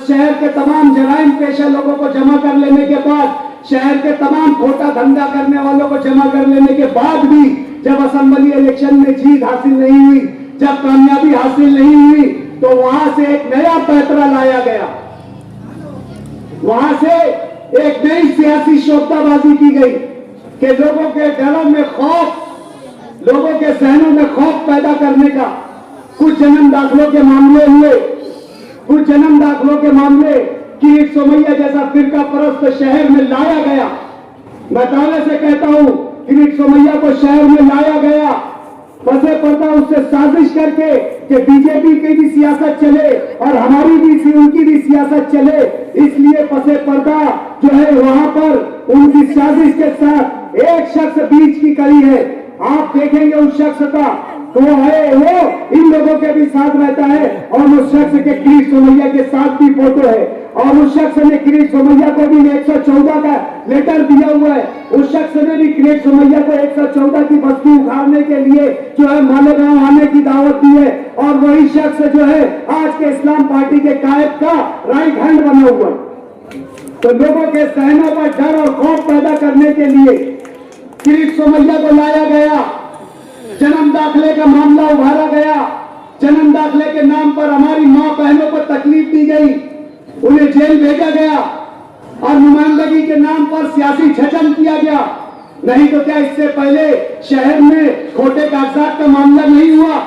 शहर के तमाम जराइम पेशा लोगों को जमा कर लेने के बाद, शहर के तमाम खोटा धंधा करने वालों को जमा कर लेने के बाद भी जब असेंबली इलेक्शन में जीत हासिल नहीं हुई, जब कामयाबी हासिल नहीं हुई, तो वहां से एक नया पैतरा लाया गया, वहां से एक नई सियासी शोबताबाजी की गई कि लोगों के घरों में खौफ, लोगों के जहनों में खौफ पैदा करने का। कुछ जन्म दाखिलों के मामले हुए, कुछ जन्म दाखिलों के मामले किरीट सोमैया जैसा फिरका परस्त शहर में लाया गया। मैं दावे से कहता हूं, किरीट सोमैया को शहर में लाया गया पसे पर्दा उससे साजिश करके कि बीजेपी की भी सियासत चले और हमारी भी, उनकी भी सियासत चले, इसलिए पसे पर्दा जो है वहां पर उनकी साजिश के साथ एक शख्स बीच की कड़ी है। आप देखेंगे उस शख्स का तो वो इन लोगों के भी साथ रहता है और उस शख्स के किरीट सोमैया के साथ भी फोटो है और उस शख्स ने किरीट सोमैया को भी 114 का लेटर दिया हुआ है। उस शख्स ने भी किरीट सोमैया को 114 की बस्ती उखाड़ने के लिए जो है मालेगांव आने की दावत दी है और वही शख्स जो है आज के इस्लाम पार्टी के कायद का राइट हैंड बना हुआ है। तो लोगों के सहनों पर डर और खौफ पैदा करने के लिए किरीट सोमैया को लाया गया। जन्म दाखिले का मामला उभारा गया। जन्म दाखिले के नाम पर हमारी मां बहनों को तकलीफ दी गई, उन्हें जेल भेजा गया और नुमाइंदगी के नाम पर सियासी छजन किया गया। नहीं तो क्या इससे पहले शहर में खोटे कागजात का मामला नहीं हुआ?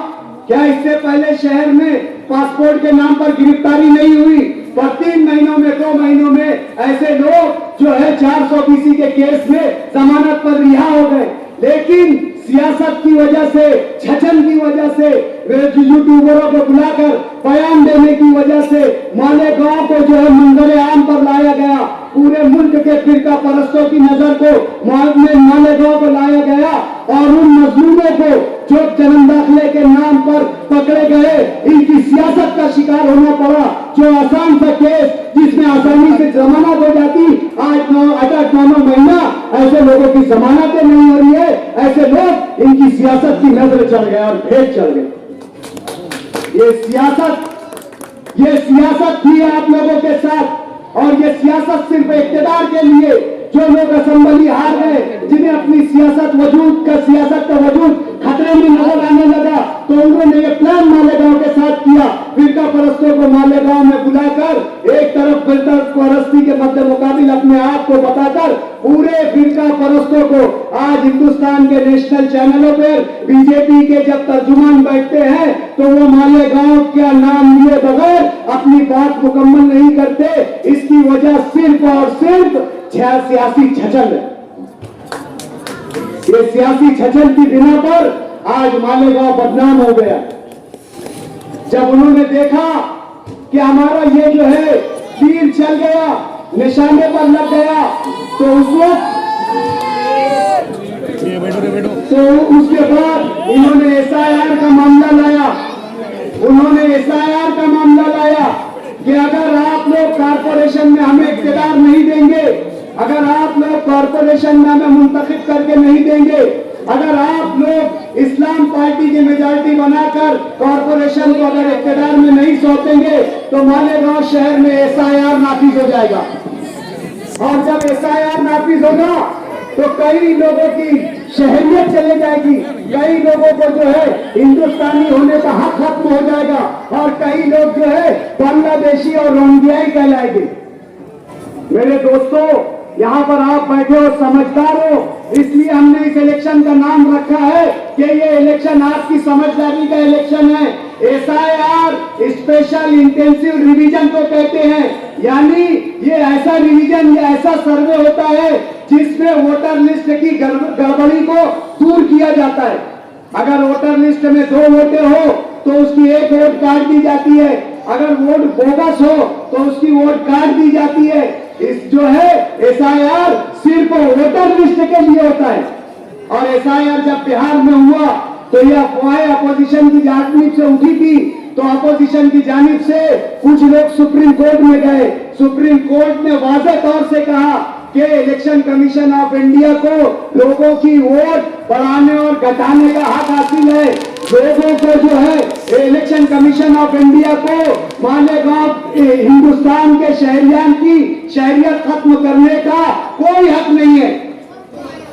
क्या इससे पहले शहर में पासपोर्ट के नाम पर गिरफ्तारी नहीं हुई? पर 3 महीनों में, 2 महीनों में ऐसे लोग जो है 420 के केस में जमानत पर रिहा हो गए। लेकिन सियासत की वजह से, छचन की वजह से, यूट्यूबरों को बुलाकर बयान देने की वजह से मालेगांव को जो है मंजर आम पर लाया गया। पूरे मुल्क के फिरका परस्तों की नजर को मालेगांव को लाया गया और उन मजलूमों को जो जन्म दाखिले के नाम पर पकड़े गए, इनकी सियासत का शिकार होना पड़ा। जो आसान सा केस जिसमें आसानी से जमानत हो जाती, आज 9 महीना ऐसे लोगों की जमानतें नहीं हो रही है। ऐसे लोग, इनकी सियासत की नजर चढ़ गया और भेद चढ़ गए। ये सियासत थी आप लोगों के साथ और ये सियासत सिर्फ इख्तियार के लिए। जो लोग असेंबली हार गए, जिन्हें अपनी सियासत का वजूद खतरे में नजर आने लगा तो उन्होंने ये प्लान मालेगांव के साथ किया। फिरका परस्तों को मालेगांव में बुलाकर एक तरफ फिरका परस्ती के मध्य मुकाबिल अपने आप को बताकर पूरे फिरका परस्तों को आज हिंदुस्तान के नेशनल चैनलों पर बीजेपी के जब तर्जुमान बैठते हैं तो वो मालेगांव का नाम लिए बगैर अपनी बात मुकम्मल नहीं करते। इसकी वजह सिर्फ और सिर्फ सियासी छचल है। ये सियासी छचल की बिना पर आज मालेगांव बदनाम हो गया। जब उन्होंने देखा कि हमारा ये जो है तीर चल गया, निशाने पर लग गया, तो उस वक्त तो उसके बाद इन्होंने एसआईआर का मामला लाया। उन्होंने एसआईआर का मामला लाया कि अगर आप लोग कारपोरेशन में हमें इख्तियार नहीं देंगे, अगर आप लोग कारपोरेशन में हमें मुंतखब करके नहीं देंगे, अगर आप लोग इस्लाम पार्टी की मेजॉरिटी बनाकर कारपोरेशन को अगर इख्तियार में नहीं सौंपेंगे तो मालेगांव शहर में एसआईआर नाफिज हो जाएगा। और जब एसआईआर नाफिज होगा तो कई लोगों की शहरियत चले जाएगी, कई लोगों को जो है हिंदुस्तानी होने का हक खत्म हो जाएगा और कई लोग जो है बांग्लादेशी और रोहिंग्याई कहलाएंगे। मेरे दोस्तों, यहाँ पर आप बैठे हो, समझदार हो, इसलिए हमने इस इलेक्शन का नाम रखा है कि ये इलेक्शन आपकी समझदारी का इलेक्शन है। एसआईआर स्पेशल इंटेंसिव रिवीजन को कहते हैं, यानी ये ऐसा रिवीजन, ये ऐसा सर्वे होता है जिसमें वोटर लिस्ट की गड़बड़ी को दूर किया जाता है। अगर वोटर लिस्ट में 2 वोटें हो तो उसकी 1 वोट काट दी जाती है, अगर वोट बोगस हो तो उसकी वोट काट दी जाती है। इस जो है एसआईआर सिर्फ वोटर लिस्ट के लिए होता है। और एसआईआर जब बिहार में हुआ तो यह अफवाहें अपोजिशन की जानिब से उठी थी, तो अपोजिशन की जानिब से कुछ लोग सुप्रीम कोर्ट में गए। सुप्रीम कोर्ट ने वाज़ेह तौर से कहा कि इलेक्शन कमीशन ऑफ इंडिया को लोगों की वोट बढ़ाने और घटाने का हक हासिल है। लोगों को जो है इलेक्शन कमीशन ऑफ इंडिया को मालेगांव हिंदुस्तान के शहरियान की शहरियत खत्म करने का कोई हक नहीं है।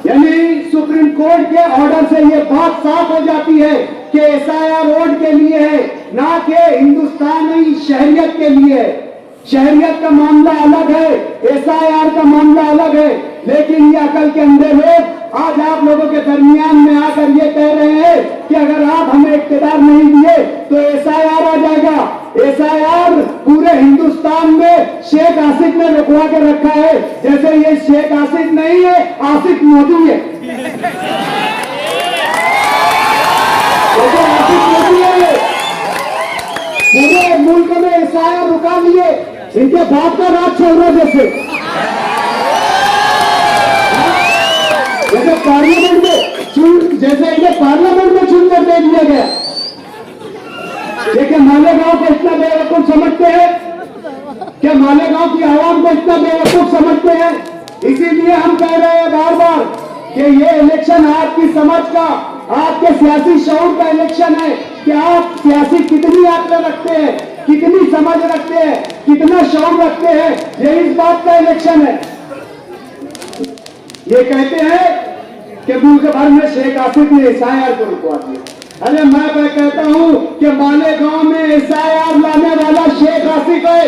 यानी सुप्रीम कोर्ट के ऑर्डर से ये बात साफ हो जाती है कि एसआईआर वोट के लिए है, ना कि हिंदुस्तानी शहरियत के लिए है। शहरियत का मामला अलग है, एसआईआर का मामला अलग है। लेकिन ये अकल के अंधे लोग आज आप लोगों के दरमियान में आकर ये कह रहे हैं कि अगर आप हमें इख्तियार नहीं दिए तो एसआईआर आ जाएगा। एसआईआर पूरे हिंदुस्तान में शेख आसिफ ने रुकवा के रखा है, जैसे ये शेख आसिफ नहीं है, आसिफ मोदी है। आसिफ मोदी है, पूरे मुल्क में एसआईआर रुका लिए, इनके बाप का राज चल रहा जैसे पार्लियामेंट में जैसे इन्हें पार्लियामेंट में चुनकर दे दिया गया। लेकिन मालेगांव को इतना बेवकूफ समझते हैं, क्या मालेगांव की आवाम को इतना बेवकूफ समझते हैं? इसीलिए हम कह रहे हैं बार बार कि ये इलेक्शन आपकी समझ का, आपके सियासी शऊर का इलेक्शन है कि आप सियासी कितनी आंकड़े रखते हैं, कितनी समझ रखते हैं, कितना शऊर रखते हैं, ये इस बात का इलेक्शन है। ये कहते हैं कि मुल्क भर में शेख आसिफ ने एसआईआर को रुकवा दिया। अरे मैं कहता हूं कि मालेगांव में एसआईआर लाने वाला शेख आसिफ है।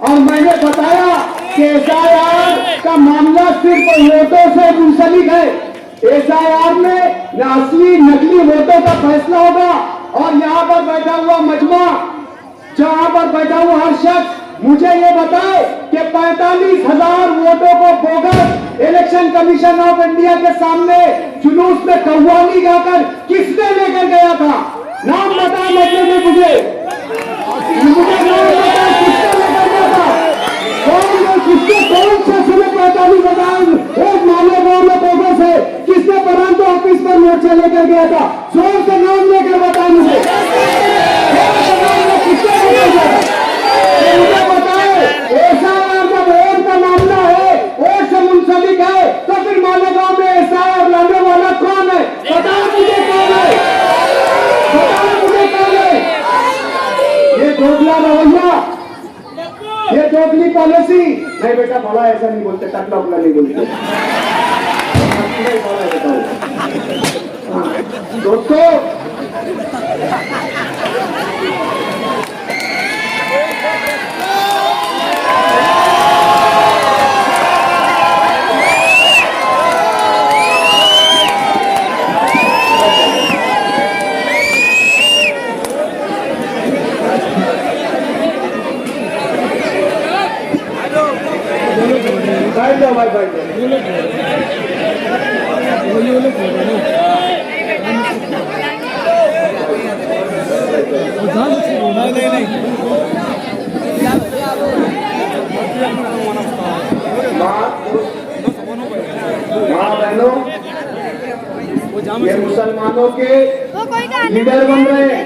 और मैंने बताया कि एसआईआर का मामला सिर्फ वोटों से मुंसलिक है। एसआईआर में न असली नकली वोटों का फैसला होगा। और यहाँ पर बैठा हुआ मजमा, जहां पर बैठा हुआ हर शख्स मुझे ये बताए कि 45,000 वोटों को bogus election commission of India के सामने जुलूस में कव्वाली गाकर किसने लेकर गया था? नाम बता मुझे, नाम बता, किसने लेकर गया था? किसने कौन से समय 45,000 एक मालेगांव में बोगस है? किसने प्रांत ऑफिस पर मोर्चा लेकर गया था? जोर से नाम लेकर बता मुझे, किसने लेकर गया था? मुझे बताए। एसआईआर जब वोट का मामला है, वोट से मुंसलिक है, तो फिर मालेगांव में एसआईआर लाने वाला कौन है? बताओ मुझे कौन है, बताओ मुझे कौन है? ये दोगला रवैया, ये दोगली पॉलिसी नहीं बेटा, बड़ा ऐसा नहीं बोलते, टकला उकला नहीं बोलते। दोस्तों, बैठ जाओ भाई, बैठ जाओ। माँ बहनों, ये मुसलमानों के लीडर बन रहे हैं,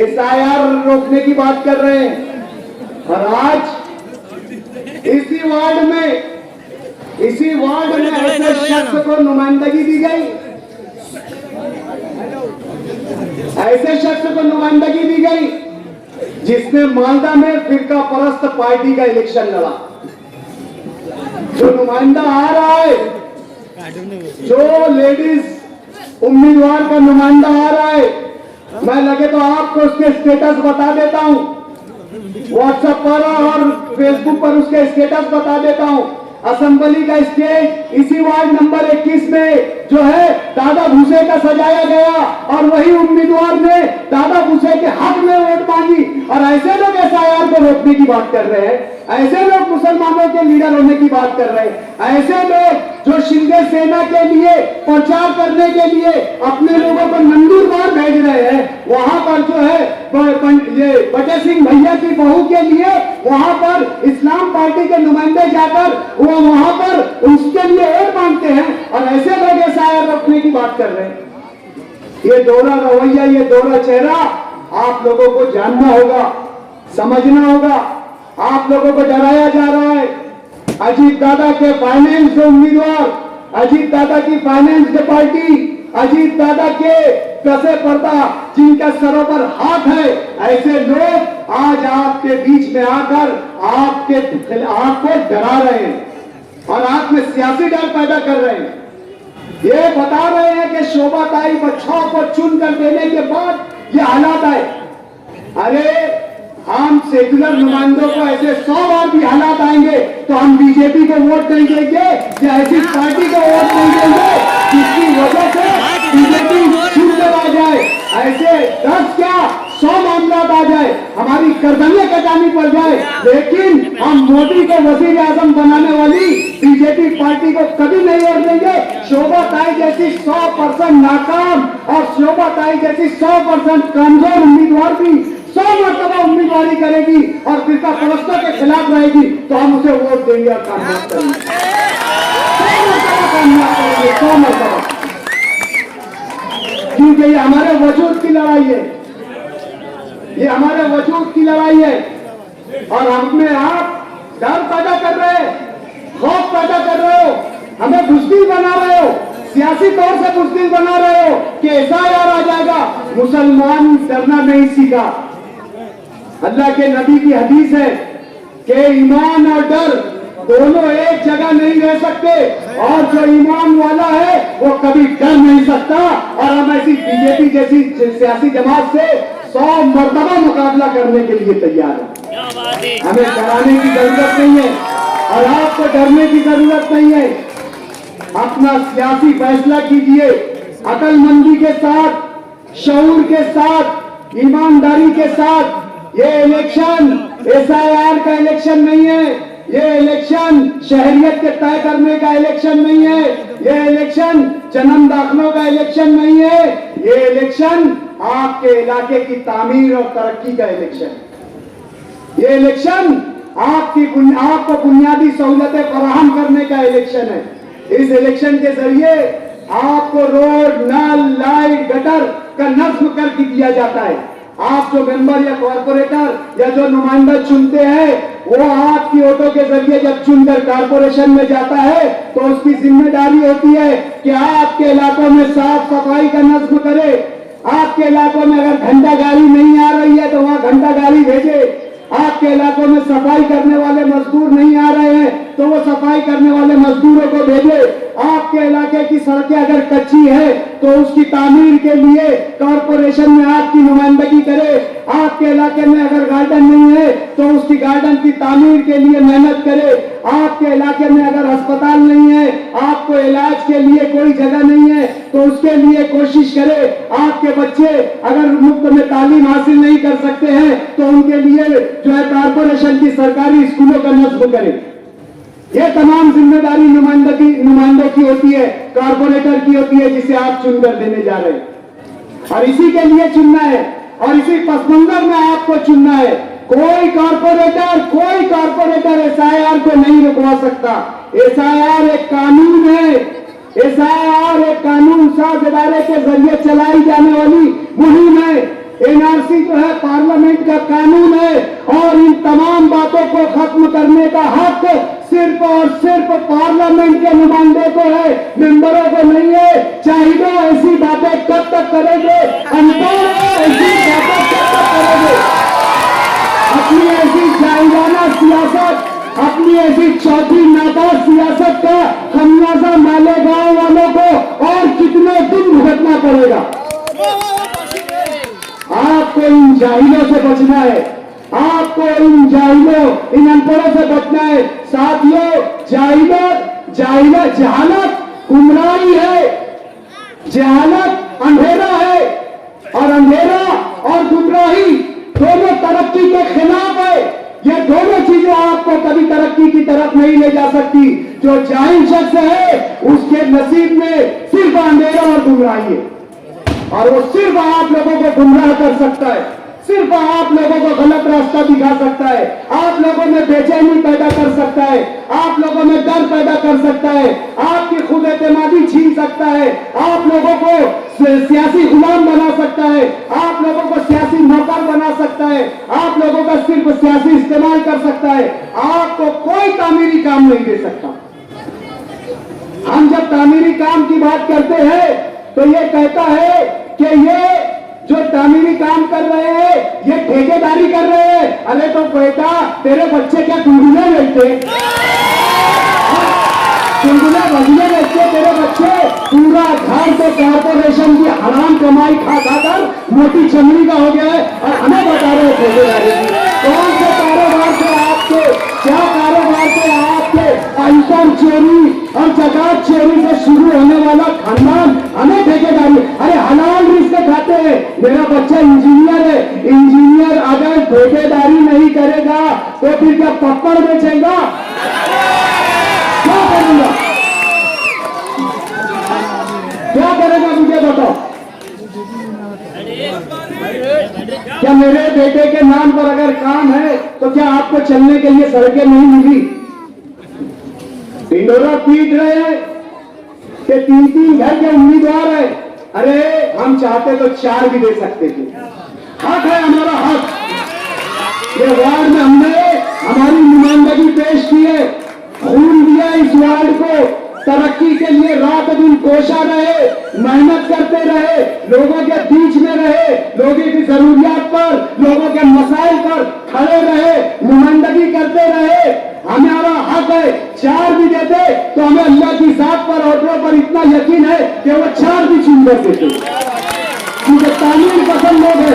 SIR रोकने की बात कर रहे हैं। और आज इसी वार्ड में ऐसे शख्स को नुमाइंदगी दी गई, ऐसे शख्स को नुमाइंदगी दी गई जिसने मालदा में फिरका परस्त पार्टी का इलेक्शन लड़ा। जो नुमाइंदा आ रहा है, जो लेडीज उम्मीदवार का नुमाइंदा आ रहा है, मैं लगे तो आपको उसके स्टेटस बता देता हूं, व्हाट्सएप पर और फेसबुक पर उसके स्टेटस बता देता हूं। असेंबली का स्टेज इसी वार्ड नंबर 21 में जो है दादा भूसे का सजाया गया और वही उम्मीदवार ने दादा भूसे के हक में वोट मांगी। और ऐसे लोग SIR को रोकने की बात कर रहे हैं, ऐसे लोग मुसलमानों के लीडर होने की बात कर रहे हैं, ऐसे लोग जो शिंदे सेना के लिए प्रचार करने के लिए अपने लोगों को नंदुरबार भेज रहे हैं, वहां पर जो है ये बटे सिंह भैया की बहू के लिए वहां पर इस्लाम पार्टी के नुमाइंदे जाकर वो वहां पर उसके लिए वोट मांगते हैं और ऐसे लोग SIR रोकने की बात कर रहे हैं। ये दोहरा रवैया, ये दोहरा चेहरा आप लोगों को जानना होगा, समझना होगा। आप लोगों को डराया जा रहा है। अजीत दादा के फाइनेंस उम्मीदवार, अजीत दादा की फाइनेंस के पार्टी, अजीत दादा के कसे पर्दा जिनका सरों पर हाथ है, ऐसे लोग आज आपके बीच में आकर आपको डरा रहे हैं और आप में सियासी डर पैदा कर रहे हैं। ये बता रहे हैं कि शोभाताई बच्चों को चुन कर देने के बाद ये हालात आए। अरे हम सेकुलर नुमाइंदों को ऐसे 100 बार भी हालात आएंगे तो हम बीजेपी को वोट नहीं देंगे या ऐसी पार्टी को वोट नहीं देंगे जिसकी वजह से बीजेपी चुनकर आ जाए। ऐसे 10 क्या 100 मामला आ जाए, हमारी गर्दनें कटानी पड़ जाए, लेकिन हम मोदी को वजीर आजम बनाने वाली बीजेपी पार्टी को कभी नहीं वोट देंगे। शोभाताई जैसी 100% नाकाम और शोभाताई जैसी 100% कमजोर उम्मीदवार भी 100 मरतबा उम्मीदवारी करेगी और फिरका परस्तों के खिलाफ रहेगी तो हम उसे वोट देंगे और कामयाब करेंगे। 100 मरतबा, क्योंकि ये हमारे वजूद की लड़ाई है, ये हमारे वजूद की लड़ाई है। और हमें आप डर पैदा कर रहे हैं, खौफ पैदा कर रहे हो, हमें बुज़दिल बना रहे हो, सियासी तौर से बुज़दिल बना रहे हो कि SIR आ जाएगा। मुसलमान डरना नहीं सीखा। अल्लाह के नबी की हदीस है कि ईमान और डर दोनों एक जगह नहीं रह सकते और जो ईमान वाला है वो कभी डर नहीं सकता। और हम ऐसी बीजेपी जैसी सियासी जमात से 100 मरतबा मुकाबला करने के लिए तैयार हैं। हमें डराने की जरूरत नहीं है और आपको डरने की जरूरत नहीं है। अपना सियासी फैसला कीजिए अकलमंदी के साथ, शऊर के साथ, ईमानदारी के साथ। ये इलेक्शन SIR का इलेक्शन नहीं है, ये इलेक्शन शहरियत के तय करने का इलेक्शन नहीं है, ये इलेक्शन जन्म दाखिलों का इलेक्शन नहीं है, ये इलेक्शन आपके इलाके की तामीर और तरक्की का इलेक्शन। ये इलेक्शन आपको बुनियादी सहूलतें फराहम करने का इलेक्शन है। इस इलेक्शन के जरिए आपको रोड, नल, लाइट, गटर का नज्म करके दिया जाता है। आप जो मेंबर या कॉर्पोरेटर या जो नुमाइंदा चुनते हैं वो आपकी वोटों के जरिए जब चुनकर कारपोरेशन में जाता है तो उसकी जिम्मेदारी होती है कि आपके इलाकों में साफ सफाई का नज्म करे। आपके इलाकों में अगर घंटा गाड़ी नहीं आ रही है तो वहां घंटा गाड़ी भेजे। आपके इलाकों में सफाई करने वाले मजदूर नहीं आ रहे हैं तो वो सफाई करने वाले मजदूरों को भेजे। आपके इलाके की सड़कें अगर कच्ची है तो तो उसकी तामीर के लिए कॉरपोरेशन में आपकी नुमाइंदगी करे। आपके इलाके में अगर गार्डन नहीं है तो उसकी गार्डन की तामीर के लिए मेहनत करे। आपके इलाके में अगर अस्पताल नहीं है, आपको इलाज के लिए कोई जगह नहीं है तो उसके लिए कोशिश करे। आपके बच्चे अगर मुफ्त में तालीम हासिल नहीं कर सकते हैं तो उनके लिए जो है कॉरपोरेशन की सरकारी स्कूलों का नस्ब करे। ये तमाम जिम्मेदारी नुमाइंदों की होती है, कॉरपोरेटर की होती है, जिसे आप चुनकर देने जा रहे हैं। और इसी के लिए चुनना है और इसी पसमंजर में आपको चुनना है। कोई कॉरपोरेटर एसआईआर को नहीं रुकवा सकता। एसआईआर एक कानून है। एसआईआर एक कानून साज इदारे के जरिए चलाई जाने वाली मुहिम है। एनआरसी जो है पार्लियामेंट का कानून है और इन तमाम बातों को खत्म करने का हक सिर्फ और सिर्फ पार्लियामेंट के नुमाइंदे को है, मेंबरों को नहीं है। चाहिए ऐसी बातें कब तक करेंगे? ऐसी बातें कब तक करेंगे? अपनी ऐसी जाहिराना सियासत, अपनी ऐसी चौथी नापाक सियासत का खमियाजा मालेगांव वालों को और कितने दिन भुगतना पड़ेगा? आपको इन जाहिलों से बचना है। आपको इन जाहिलों, इन अनपढ़ों से बचना है। साथियों, जहालत गुमराही है, जहालत अंधेरा है और अंधेरा और गुमराही दोनों तरक्की के खिलाफ है। ये दोनों चीजें आपको कभी तरक्की की तरफ नहीं ले जा सकती। जो जाहिल शख्स है उसके नसीब में सिर्फ अंधेरा और गुमराही है और वो सिर्फ आप लोगों को गुमराह कर सकता है, सिर्फ आप लोगों को गलत रास्ता दिखा सकता है, आप लोगों में बेचैनी पैदा कर सकता है, आप लोगों में डर पैदा कर सकता है, आपकी खुद एतमादी छीन सकता है, आप लोगों को सियासी गुलाम बना सकता है, आप लोगों को सियासी नौकर बना सकता है, आप लोगों का सिर्फ सियासी इस्तेमाल कर सकता है। आपको कोई तामीरी काम नहीं दे सकता। हम जब तामीरी काम की बात करते हैं तो ये कहता है कि ये जो तामीरी काम कर रहे हैं ये ठेकेदारी कर रहे हैं। अरे तो बेटा, तेरे बच्चे क्या गुंगुले बेचते? गुंगुले बजने बेचते तेरे बच्चे? पूरा घर तो कॉर्पोरेशन की हराम कमाई खा खाकर मोटी चमड़ी का हो गया है और हमें बता रहे हैं ठेकेदारी की। कौन से कारोबार से आपके, क्या कारोबार से आपके आइटम चोरी और जकात चोरी से शुरू होने वाला खानदान हमें ठेकेदारी? अरे हलाल रिस्क खाते हैं। मेरा बच्चा इंजीनियर है, इंजीनियर अगर ठेकेदारी नहीं करेगा तो फिर क्या पप्पड़ बेचेगा? क्या करेगा? क्या करेगा मुझे बताओ। क्या मेरे बेटे के नाम पर अगर काम है तो क्या आपको चलने के लिए सड़कें नहीं मिली? ढिंडोरा पीट रहे हैं कि 3-3 घर के उम्मीदवार है। अरे हम चाहते तो 4 भी दे सकते थे। हक है हमारा, हक। ये वार्ड में हमने हमारी नुमाइंदगी पेश की है, खून दिया इस वार्ड को, तरक्की के लिए रात दिन कोशा रहे, मेहनत करते रहे, लोगों के बीच में रहे, लोगों की जरूरियात पर, लोगों के मसाइल पर खड़े रहे, नुमाइंदगी करते रहे। हमारा हक है। 4 भी देते तो हमें अल्लाह की जात पर, ऑर्डरों पर इतना यकीन है कि वो 4 भी चुन कर देते, क्योंकि तामीर पसंद लोग है,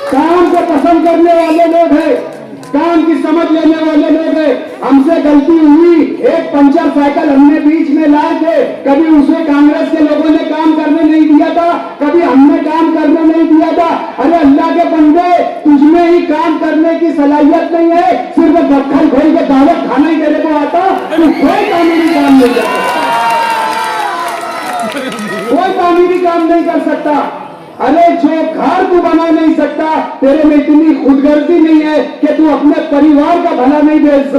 काम को पसंद करने वाले लोग हैं, काम की समझ लेने वाले लोग हैं। हमसे गलती हुई, एक पंचर साइकिल हमने बीच में लाए थे, कभी उसे कांग्रेस के लोगों ने काम करने नहीं दिया था, कभी हमने काम करने नहीं दिया था। अरे अल्लाह के बंदे, तुझमें ही काम करने की सलाहियत नहीं है, सिर्फ बक्खल खोल के दावत खाना ही तेरे को आता, तो कोई तामीरी काम नहीं कर सकता, कोई तामीरी काम नहीं कर सकता। अरे जो घर तू बना नहीं सकता, तेरे में इतनी खुदगर्जी नहीं है कि तू अपने परिवार का भला नहीं रख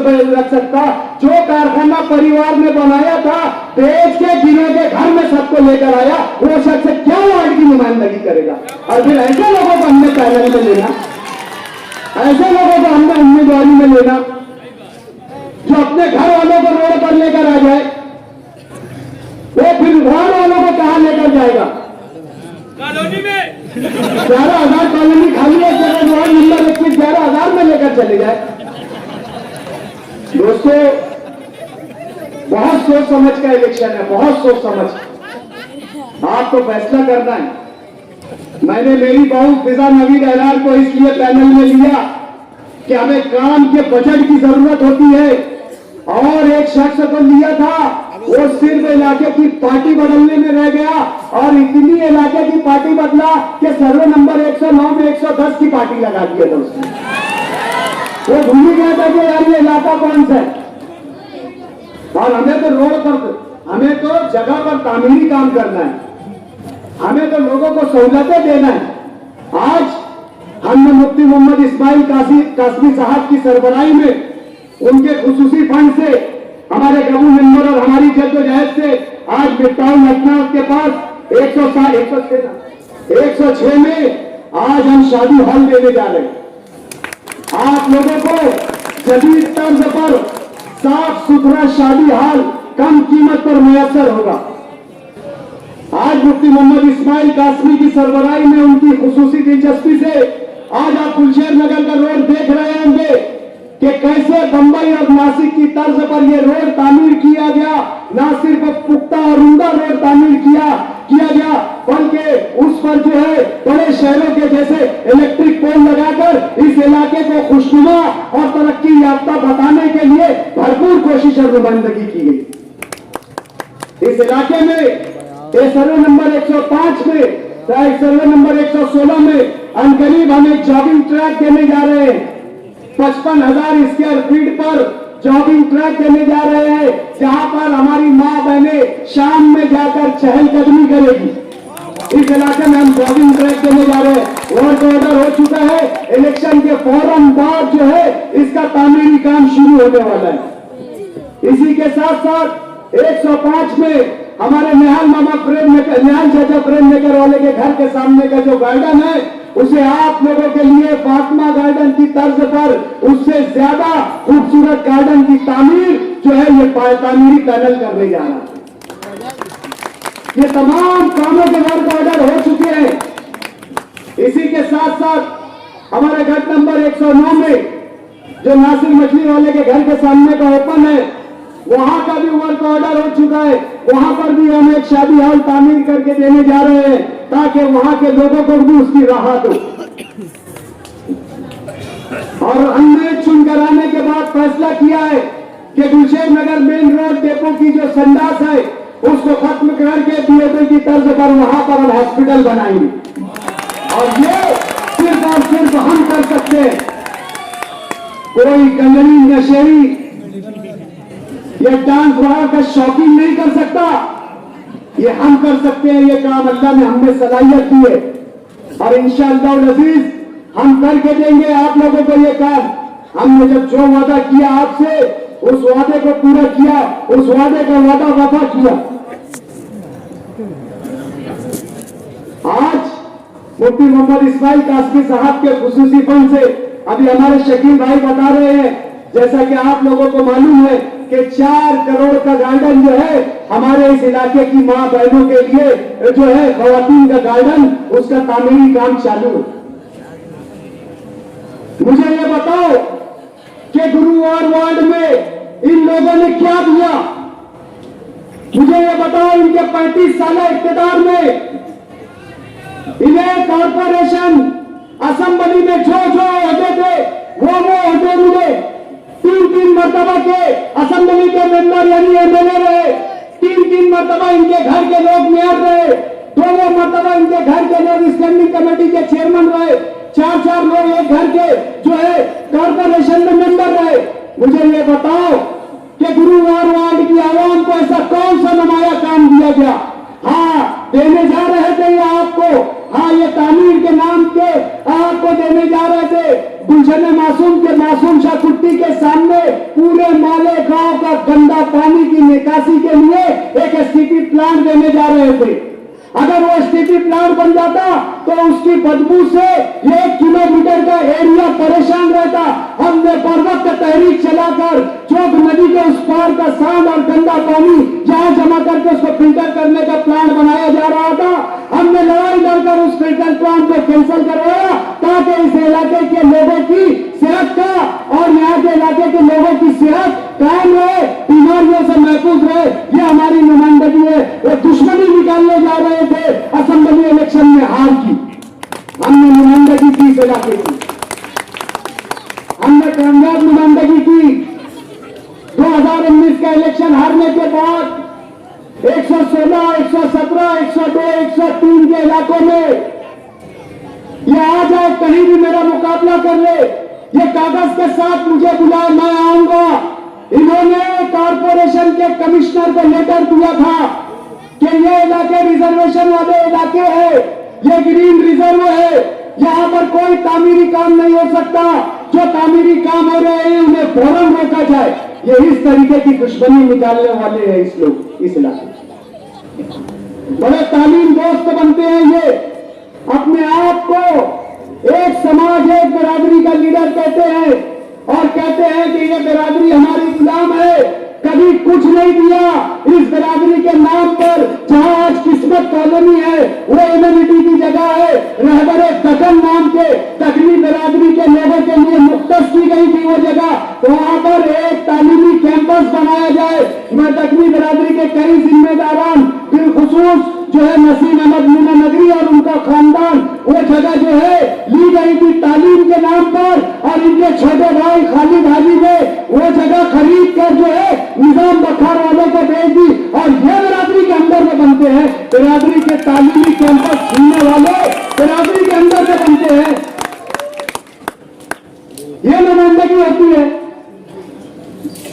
सकता। जो कारखाना परिवार ने बनाया था, बेच के गिरोह के घर में सबको लेकर आया, वो शख्स क्या वार्ड की नुमाइंदगी करेगा? और फिर ऐसे लोगों को हमने पैनल में लेना, ऐसे लोगों को हमने उम्मीदवारी में लेना जो अपने घर वालों को रोड पर लेकर आ जाए, वो फिर घर वालों को कहां लेकर जाएगा? कॉलोनी में 11,000 कॉलोनी खाली है, वार्ड नंबर 21 11,000 में लेकर चले जाए। दोस्तों, बहुत सोच समझ का इलेक्शन है, बहुत सोच समझ। आपको फैसला करना है। मैंने मेरी बहू फिजा नवीद अहलार को इसलिए पैनल में लिया कि हमें काम के बजट की जरूरत होती है, और एक शख्स को लिया था वो सिर्फ इलाके की पार्टी बदलने में रह गया, और इतनी इलाके की पार्टी बदला कि सर्वे नंबर 109 में 110 की पार्टी लगा दिया था उसने। वो भूल ही गया था कि यार ये इलाका कौन सा है। और हमें तो रोड पर, हमें तो जगह पर तामीरी काम करना है, हमें तो लोगों को सहूलतें देना है। आज हमने मुफ्ती मोहम्मद इस्माइल कासमी साहब की सरबराही में उनके खुसूसी फंड से, हमारे गबू मेंबर और हमारी जद्दोजहद से आज मिफ्ताहुल अदनान के पास 106 में आज हम शादी हॉल देने जा रहे हैं। आप लोगों को जदीद तर्ज पर साफ सुथरा शादी हॉल कम कीमत पर मुयस्सर होगा। आज मुफ्ती मोहम्मद इस्माइल कासमी की सरबराही में उनकी खुसूसी दिलचस्पी से आज आप गुलशेर नगर का रोड देख रहे होंगे कि कैसे बंबई और नासिक की तर्ज पर यह रोड तामीर किया गया। न सिर्फ पुख्ता और उम्दा रोड तामीर किया गया, बल्कि उस पर जो है बड़े शहरों के जैसे इलेक्ट्रिक पोल लगाकर इस इलाके को खुशनुमा और तरक्की याफ्ता बताने के लिए भरपूर कोशिश और नुमाइंदगी की गई। इस इलाके में सर्वे नंबर 105 में, सर्वे नंबर 116 में अनकरीब हम एक जॉगिंग ट्रैक देने जा रहे हैं। 55,000 स्क्वायर फीट पर जॉगिंग ट्रैक देने जा रहे हैं, जहां पर हमारी माँ बहनें शाम में जाकर चहलकदमी करेगी। इस इलाके में हम जॉगिंग ट्रैक देने जा रहे हैं। वर्क ऑर्डर हो चुका है, इलेक्शन के फौरन बाद जो है इसका तामीरी काम शुरू होने वाला है। इसी के साथ साथ 105 में हमारे निहाल मामा फ्रेम मेकर, निहाल चाचा फ्रेम मेकर वाले के घर के सामने का जो गार्डन है, उसे आप लोगों के लिए फातिमा गार्डन की तर्ज पर उससे ज्यादा खूबसूरत गार्डन की तामीर जो है ये तामीरी पैनल करने जा रहा है। ये तमाम कामों के वर्क ऑर्डर हो चुके हैं। इसी के साथ साथ हमारे घर नंबर 109 में जो नासिर मछली वाले के घर के सामने का ओपन है, वहां का भी वर्क ऑर्डर हो चुका है। वहां पर भी हम एक शादी हॉल तामीर करके देने जा रहे हैं, ताकि वहां के लोगों को भी उसकी राहत हो। और हमने चुनकर आने के बाद फैसला किया है कि गुलशेर नगर मेन रोड डेपो की जो संडास है उसको खत्म करके बीएपी की तर्ज पर वहां पर हम हॉस्पिटल बनाएंगे। और ये सिर्फ और सिर्फ हम कर सकते हैं, कोई कंजरी नशेरी या डांस वाला का शौकीन नहीं कर सकता। ये हम कर सकते हैं, ये काम अल्लाह ने हमें सलाहियत दी है, और इंशाअल्लाह अजीज हम करके देंगे आप लोगों को ये काम। हमने जब जो वादा किया आपसे, उस वादे को पूरा किया, उस वादे का वादा वफा किया। आज मुफ्ती मोहम्मद इस्माइल कासमी साहब के खुसूसी फंड से अभी हमारे शकील भाई बता रहे हैं, जैसा कि आप लोगों को मालूम है कि 4 करोड़ का गार्डन जो है हमारे इस इलाके की मां बहनों के लिए जो है खवातीन का गार्डन, उसका तामीरी काम चालू है। मुझे ये बताओ कि गुरुवार वार्ड में इन लोगों ने क्या दिया? मुझे ये बताओ, इनके 35 साल इख्तियार में इन्हें कॉर्पोरेशन असेंबली में जो ओहदे थे वो ओहदे मिले। 3 मरतबा के असेंबली के मेंबर यानी एमएलए रहे, 3 मरतबा इनके घर के लोग मेयर रहे, 2 मरतबा इनके घर के लोग स्टैंडिंग कमेटी के चेयरमैन रहे, 4 लोग एक घर के जो है कॉर्पोरेशन में मेंबर रहे। मुझे ये बताओ कि गुरुवार वार्ड की आवाम को ऐसा कौन सा नमाया काम दिया गया? हाँ, देने जा रहे थे ये आपको, हाँ ये तामीर के नाम के आपको देने जा रहे थे। गुलशन मासूम के मासूम शाह कुट्टी के सामने पूरे माले गांव का गंदा पानी की निकासी के लिए एक एसटीपी प्लांट देने जा रहे थे। अगर वो एसटीपी प्लांट बन जाता तो उसकी बदबू से 1 किलोमीटर का एरिया परेशान रहता। हमने बर वक्त तहरीक चलाकर चौक नदी के उस पार का सांड और गंदा पानी जहां जमा करके उसको फिल्टर करने का प्लांट बनाया जा रहा था, हमने लड़ाई लड़कर उस फिल्टर प्लांट को कैंसिल करवाया, ताकि इस इलाके के लोगों की सेहत का और यहाँ के इलाके के लोगों की सेहत कायम रहे, बीमारियों से महफूज रहे। ये हमारी नुमाइंदगी है। वो दुश्मनी निकाल निकालने जा रहे थे, असेंबली इलेक्शन में हार की। हमने नुमाइंदगी की इस इलाके की, हमने कामयाब नुमाइंदगी की। 2019 का इलेक्शन हारने के बाद 116, 117, 102, 103 के इलाकों में ये आ जाए, कहीं भी मेरा मुकाबला कर ले, ये कागज के साथ मुझे बुलाए, मैं आऊंगा। इन्होंने कॉर्पोरेशन के कमिश्नर को लेटर दिया था कि ये इलाके रिजर्वेशन वाले इलाके हैं, ये ग्रीन रिजर्व है, यहां पर कोई तामीरी काम नहीं हो सकता, जो तामीरी काम हो रहे हैं उन्हें फौरन रोका जाए। ये इस तरीके की दुश्मनी निकालने वाले हैं इस लोग, इस इलाके बड़े तालीम दोस्त बनते हैं। ये अपने आप को एक समाज, एक बिरादरी का लीडर कहते हैं और कहते हैं कि ये बिरादरी हमारी गुलाम है, कभी कुछ नहीं दिया इस बिरादरी के नाम पर। जहां आज किस्मत कॉलोनी है वो इम्यूनिटी की जगह है, रहबरे दकन नाम के दखनी बिरादरी के लोगों के लिए मुख्तस की गई थी वो जगह, तो वहां पर एक तालीमी कैंपस बनाया जाए। मैं दखनी बिरादरी के कई जिम्मेदारान, बिलखुसूस जो है नसीम अहमद मीना नगरी और उनका खानदान, वो जगह जो है ली गई थी तालीम के नाम पर, और इनके छोटे भाई खालिद हाजी ने वो जगह खरीद कर जो है निजाम बखार वालों को भेज दी, और ये बिरादरी के अंदर में बनते हैं। बिरादरी के तालीमी कैंपस छीनने वाले बिरादरी के अंदर में बनते हैं। ये नुमाइंदगी होती है,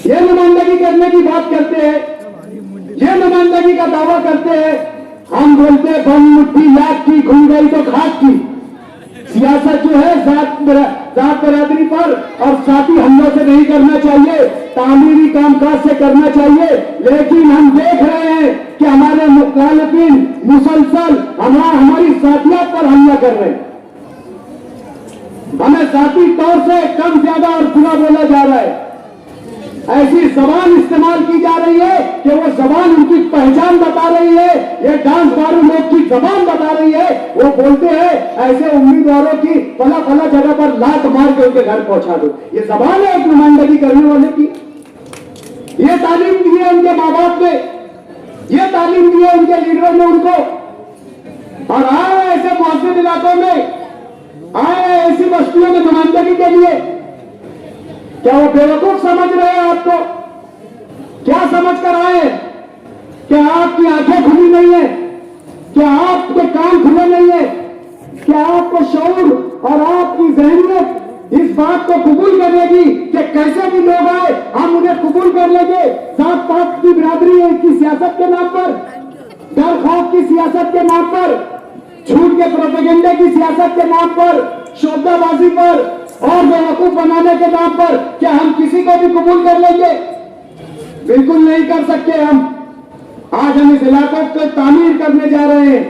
ये नुमाइंदगी करने की बात करते हैं, ये नुमाइंदगी का दावा करते हैं। हम बोलते हैं बम मुट्ठी लाख की घूम गई तो खाक की। सियासत जो है जात बिरादरी पर और साथी हमलों से नहीं करना चाहिए, तामीरी कामकाज से करना चाहिए। लेकिन हम देख रहे हैं कि हमारे मुखालिफिन मुसलसल हमारी साथियत पर हमला कर रहे हैं। हमें जाती तौर से कम ज्यादा और बुरा बोला जा रहा है, ऐसी जबान इस्तेमाल की जा रही है कि वो जबान उनकी पहचान बता रही है। ये डांस बारू लोग की जबान बता रही है। वो बोलते हैं ऐसे उम्मीदवारों की फला फला जगह पर लात मार के उनके घर पहुंचा दो। ये जबान है एक नुमाइंदगी करने वाले की। ये तालीम दी है उनके माँ बाप ने, ये तालीम दी है उनके लीडरों ने उनको, और आए ऐसे मुहज्जिब इलाकों में, आए ऐसी बस्तियों में नुमाइंदगी के लिए। क्या वो बेवकूफ समझ रहे हैं आपको? क्या समझ कर आए? क्या आपकी आंखें खुली नहीं है? क्या आपके कान खुले नहीं है? क्या आपको शऊर और आपकी जहनियत इस बात को कबूल करेगी कि कैसे भी लोग आए हम उन्हें कबूल कर लेंगे? जात पात की बिरादरी है इसकी सियासत के नाम पर, डर खौफ की सियासत के नाम पर, झूठ के प्रोपेगेंडे की सियासत के नाम पर, शोधाबाजी पर और बेवकूफ बनाने के नाम पर क्या हम किसी को भी कबूल कर लेंगे? बिल्कुल नहीं कर सकते। आज हम इस इलाकों को तामीर करने जा रहे हैं।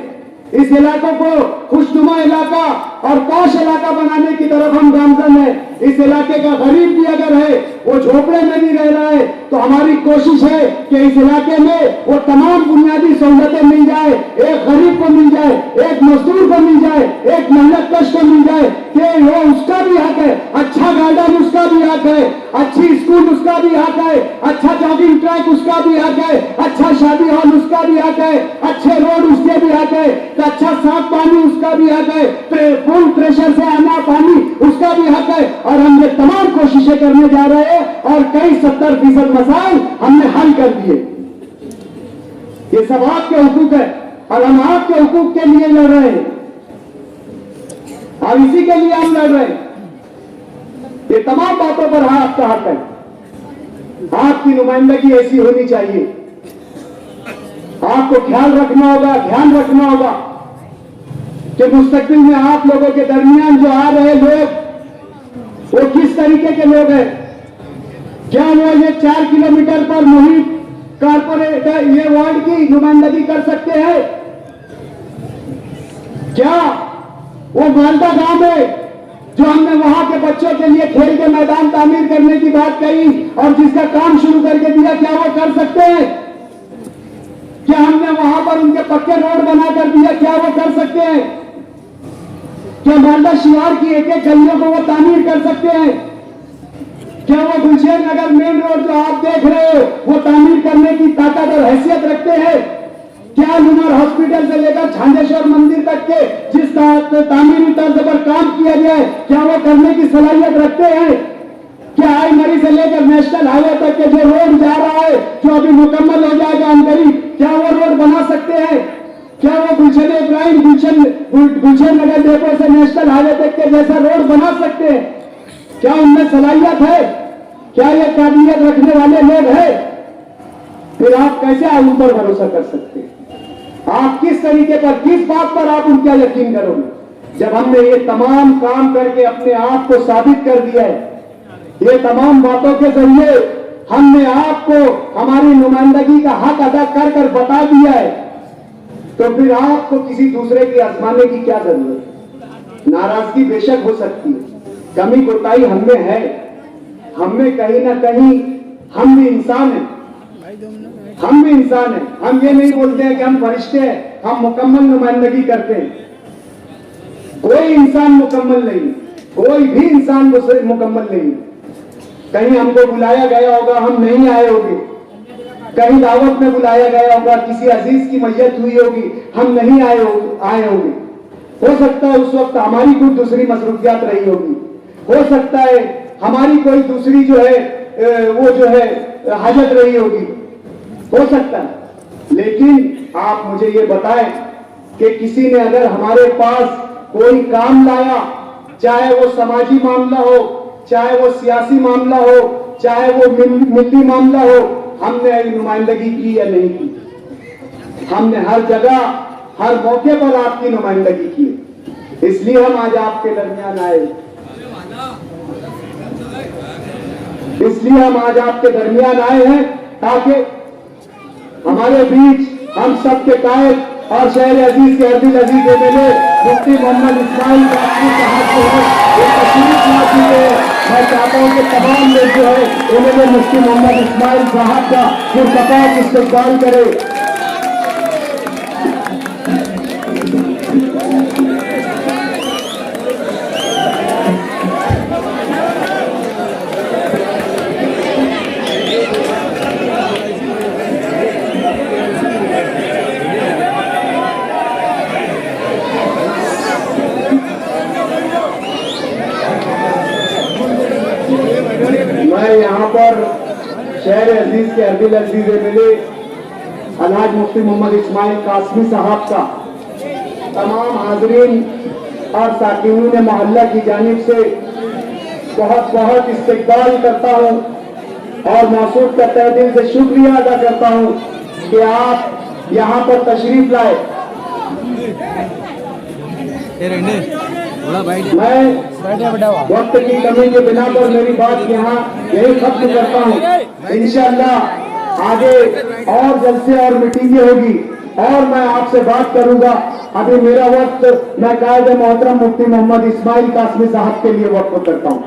इस इलाकों को खुशनुमा इलाका और पौश इलाका बनाने की तरफ हम गामजन हैं। इस इलाके का गरीब भी अगर है वो झोपड़े में भी रह रहा है तो हमारी कोशिश है कि इस इलाके में वो तमाम बुनियादी सहूलतें मिल जाए, एक गरीब को मिल जाए, एक मजदूर को मिल जाए, एक मेहनत कश को मिल जाए कि वो उसका भी हक है, अच्छा गार्डन उसका भी हक है, अच्छी स्कूल उसका भी हक है, अच्छा जॉगिंग ट्रैक उसका भी हक है, अच्छा शादी हॉल उसका भी हक है, अच्छे रोड उसके भी हक है, अच्छा साफ पानी उसका भी हक है, फुल प्रेशर से आना पानी उसका भी हक है। और हम ये तमाम कोशिशें करने जा रहे हैं और कई 70% मसाइल हमने हल कर दिए। ये सब आपके हुकूक है और हम आपके हुकूक के लिए लड़ रहे हैं और इसी के लिए हम लड़ रहे हैं। ये तमाम बातों पर आपका हक है। आपकी नुमाइंदगी ऐसी होनी चाहिए। आपको ख्याल रखना होगा, ध्यान रखना होगा कि मुस्तकबिल में आप लोगों के दरमियान जो आ रहे लोग वो किस तरीके के लोग हैं। क्या वो ये 4 किलोमीटर पर मुहित कारपोरेटर ये वार्ड की नुमाइंदगी कर सकते हैं? क्या वो मालदा गांव में जो हमने वहां के बच्चों के लिए खेल के मैदान तामीर करने की बात कही और जिसका काम शुरू करके दिया, क्या वो कर सकते हैं? क्या हमने वहां पर उनके पक्के रोड बना कर दिया, क्या वो कर सकते हैं? क्या मालदा शिवार की एक एक गलियों को वो तामीर कर सकते हैं? क्या वो गुलशेर नगर मेन रोड जो आप देख रहे हो वो तामीर करने की ताकत और हैसियत रखते हैं? क्या नुमार हॉस्पिटल से लेकर झांझेश्वर मंदिर तक के जिस तामीरी तर्ज पर काम किया गया है, क्या वो करने की सलाहियत रखते हैं? क्या आईमरी से लेकर नेशनल हाईवे तक के जो रोड जा रहा है, जो अभी मुकम्मल हो जाएगा अंदरी, क्या वो रोड बना सकते हैं? क्या वो गुलशन इब्राहिम गुलशन नगर डेपो से नेशनल हाईवे तक के जैसा रोड बना सकते हैं? क्या उनमें सलाहियत है? क्या ये काबिलियत रखने वाले लोग हैं? फिर आप कैसे उन पर भरोसा कर सकते हैं? आप किस तरीके पर, किस बात पर आप उनका यकीन करोगे? जब हमने ये तमाम काम करके अपने आप को साबित कर दिया है, ये तमाम बातों के जरिए हमने आपको हमारी नुमाइंदगी का हक अदा कर कर बता दिया है, तो फिर आपको किसी दूसरे की आजमाने की क्या जरूरत है? नाराजगी बेशक हो सकती है, कमी कोताही हमें है, हमें कहीं ना कहीं हम भी इंसान हैं, हम भी इंसान हैं। हम ये नहीं बोलते हैं कि हम फरिश्ते हैं, हम मुकम्मल नुमाइंदगी करते हैं। कोई इंसान मुकम्मल नहीं, कोई भी इंसान मुकम्मल नहीं। कहीं हमको बुलाया गया होगा, हम नहीं आए होंगे, कहीं दावत में बुलाया गया होगा, किसी अजीज की मैयत हुई होगी, हम नहीं आए होंगे। हो सकता है उस वक्त हमारी कोई दूसरी मसरूफियात रही होगी, हो सकता है हमारी कोई दूसरी जो है वो जो है हाजत रही होगी, हो सकता है। लेकिन आप मुझे ये बताएं कि किसी ने अगर हमारे पास कोई काम लाया, चाहे वो समाजी मामला हो, चाहे वो सियासी मामला हो, चाहे वो मिल्ली मामला हो, हमने नुमाइंदगी की या नहीं की? हमने हर जगह हर मौके पर आपकी नुमाइंदगी की। इसलिए हम आज आपके दरमियान आए, इसलिए हम आज आपके दरमियान आए हैं ताकि हमारे बीच हम सबके कायद और शहर अजीज के अर्दिल अजीज एमएलए मुफ्ती मोहम्मद इस्माइल कासमी साहब जो है वो तशरीफ ला चुके हैं। मैं चाहता हूं कि तमाम लोग जो है एमएलए मुफ्ती मोहम्मद इस्माइल साहब का पुरसपाक इस्तकबाल करे। मैं यहाँ पर शहर अजीज के अर्दिल अजीज एमएलए अलहाज मुफ्ती मोहम्मद इस्माइल कासमी साहब का तमाम हाजरीन और साकिनीन मोहल्ला की जानिब से बहुत बहुत इस्तकबाल करता हूँ और मौसूद का तहे दिल से शुक्रिया अदा करता हूँ कि आप यहाँ पर तशरीफ लाए। मैं वक्त की कमी के बिना पर मेरी बात यहाँ यही खत्म करता हूँ। इंशाअल्लाह आगे और जलसे और मीटिंगें होगी और मैं आपसे बात करूंगा। अभी मेरा वक्त मैं कायदे मोहतरम मुफ्ती मोहम्मद इस्माइल कासमी साहब के लिए वक्त करता हूँ।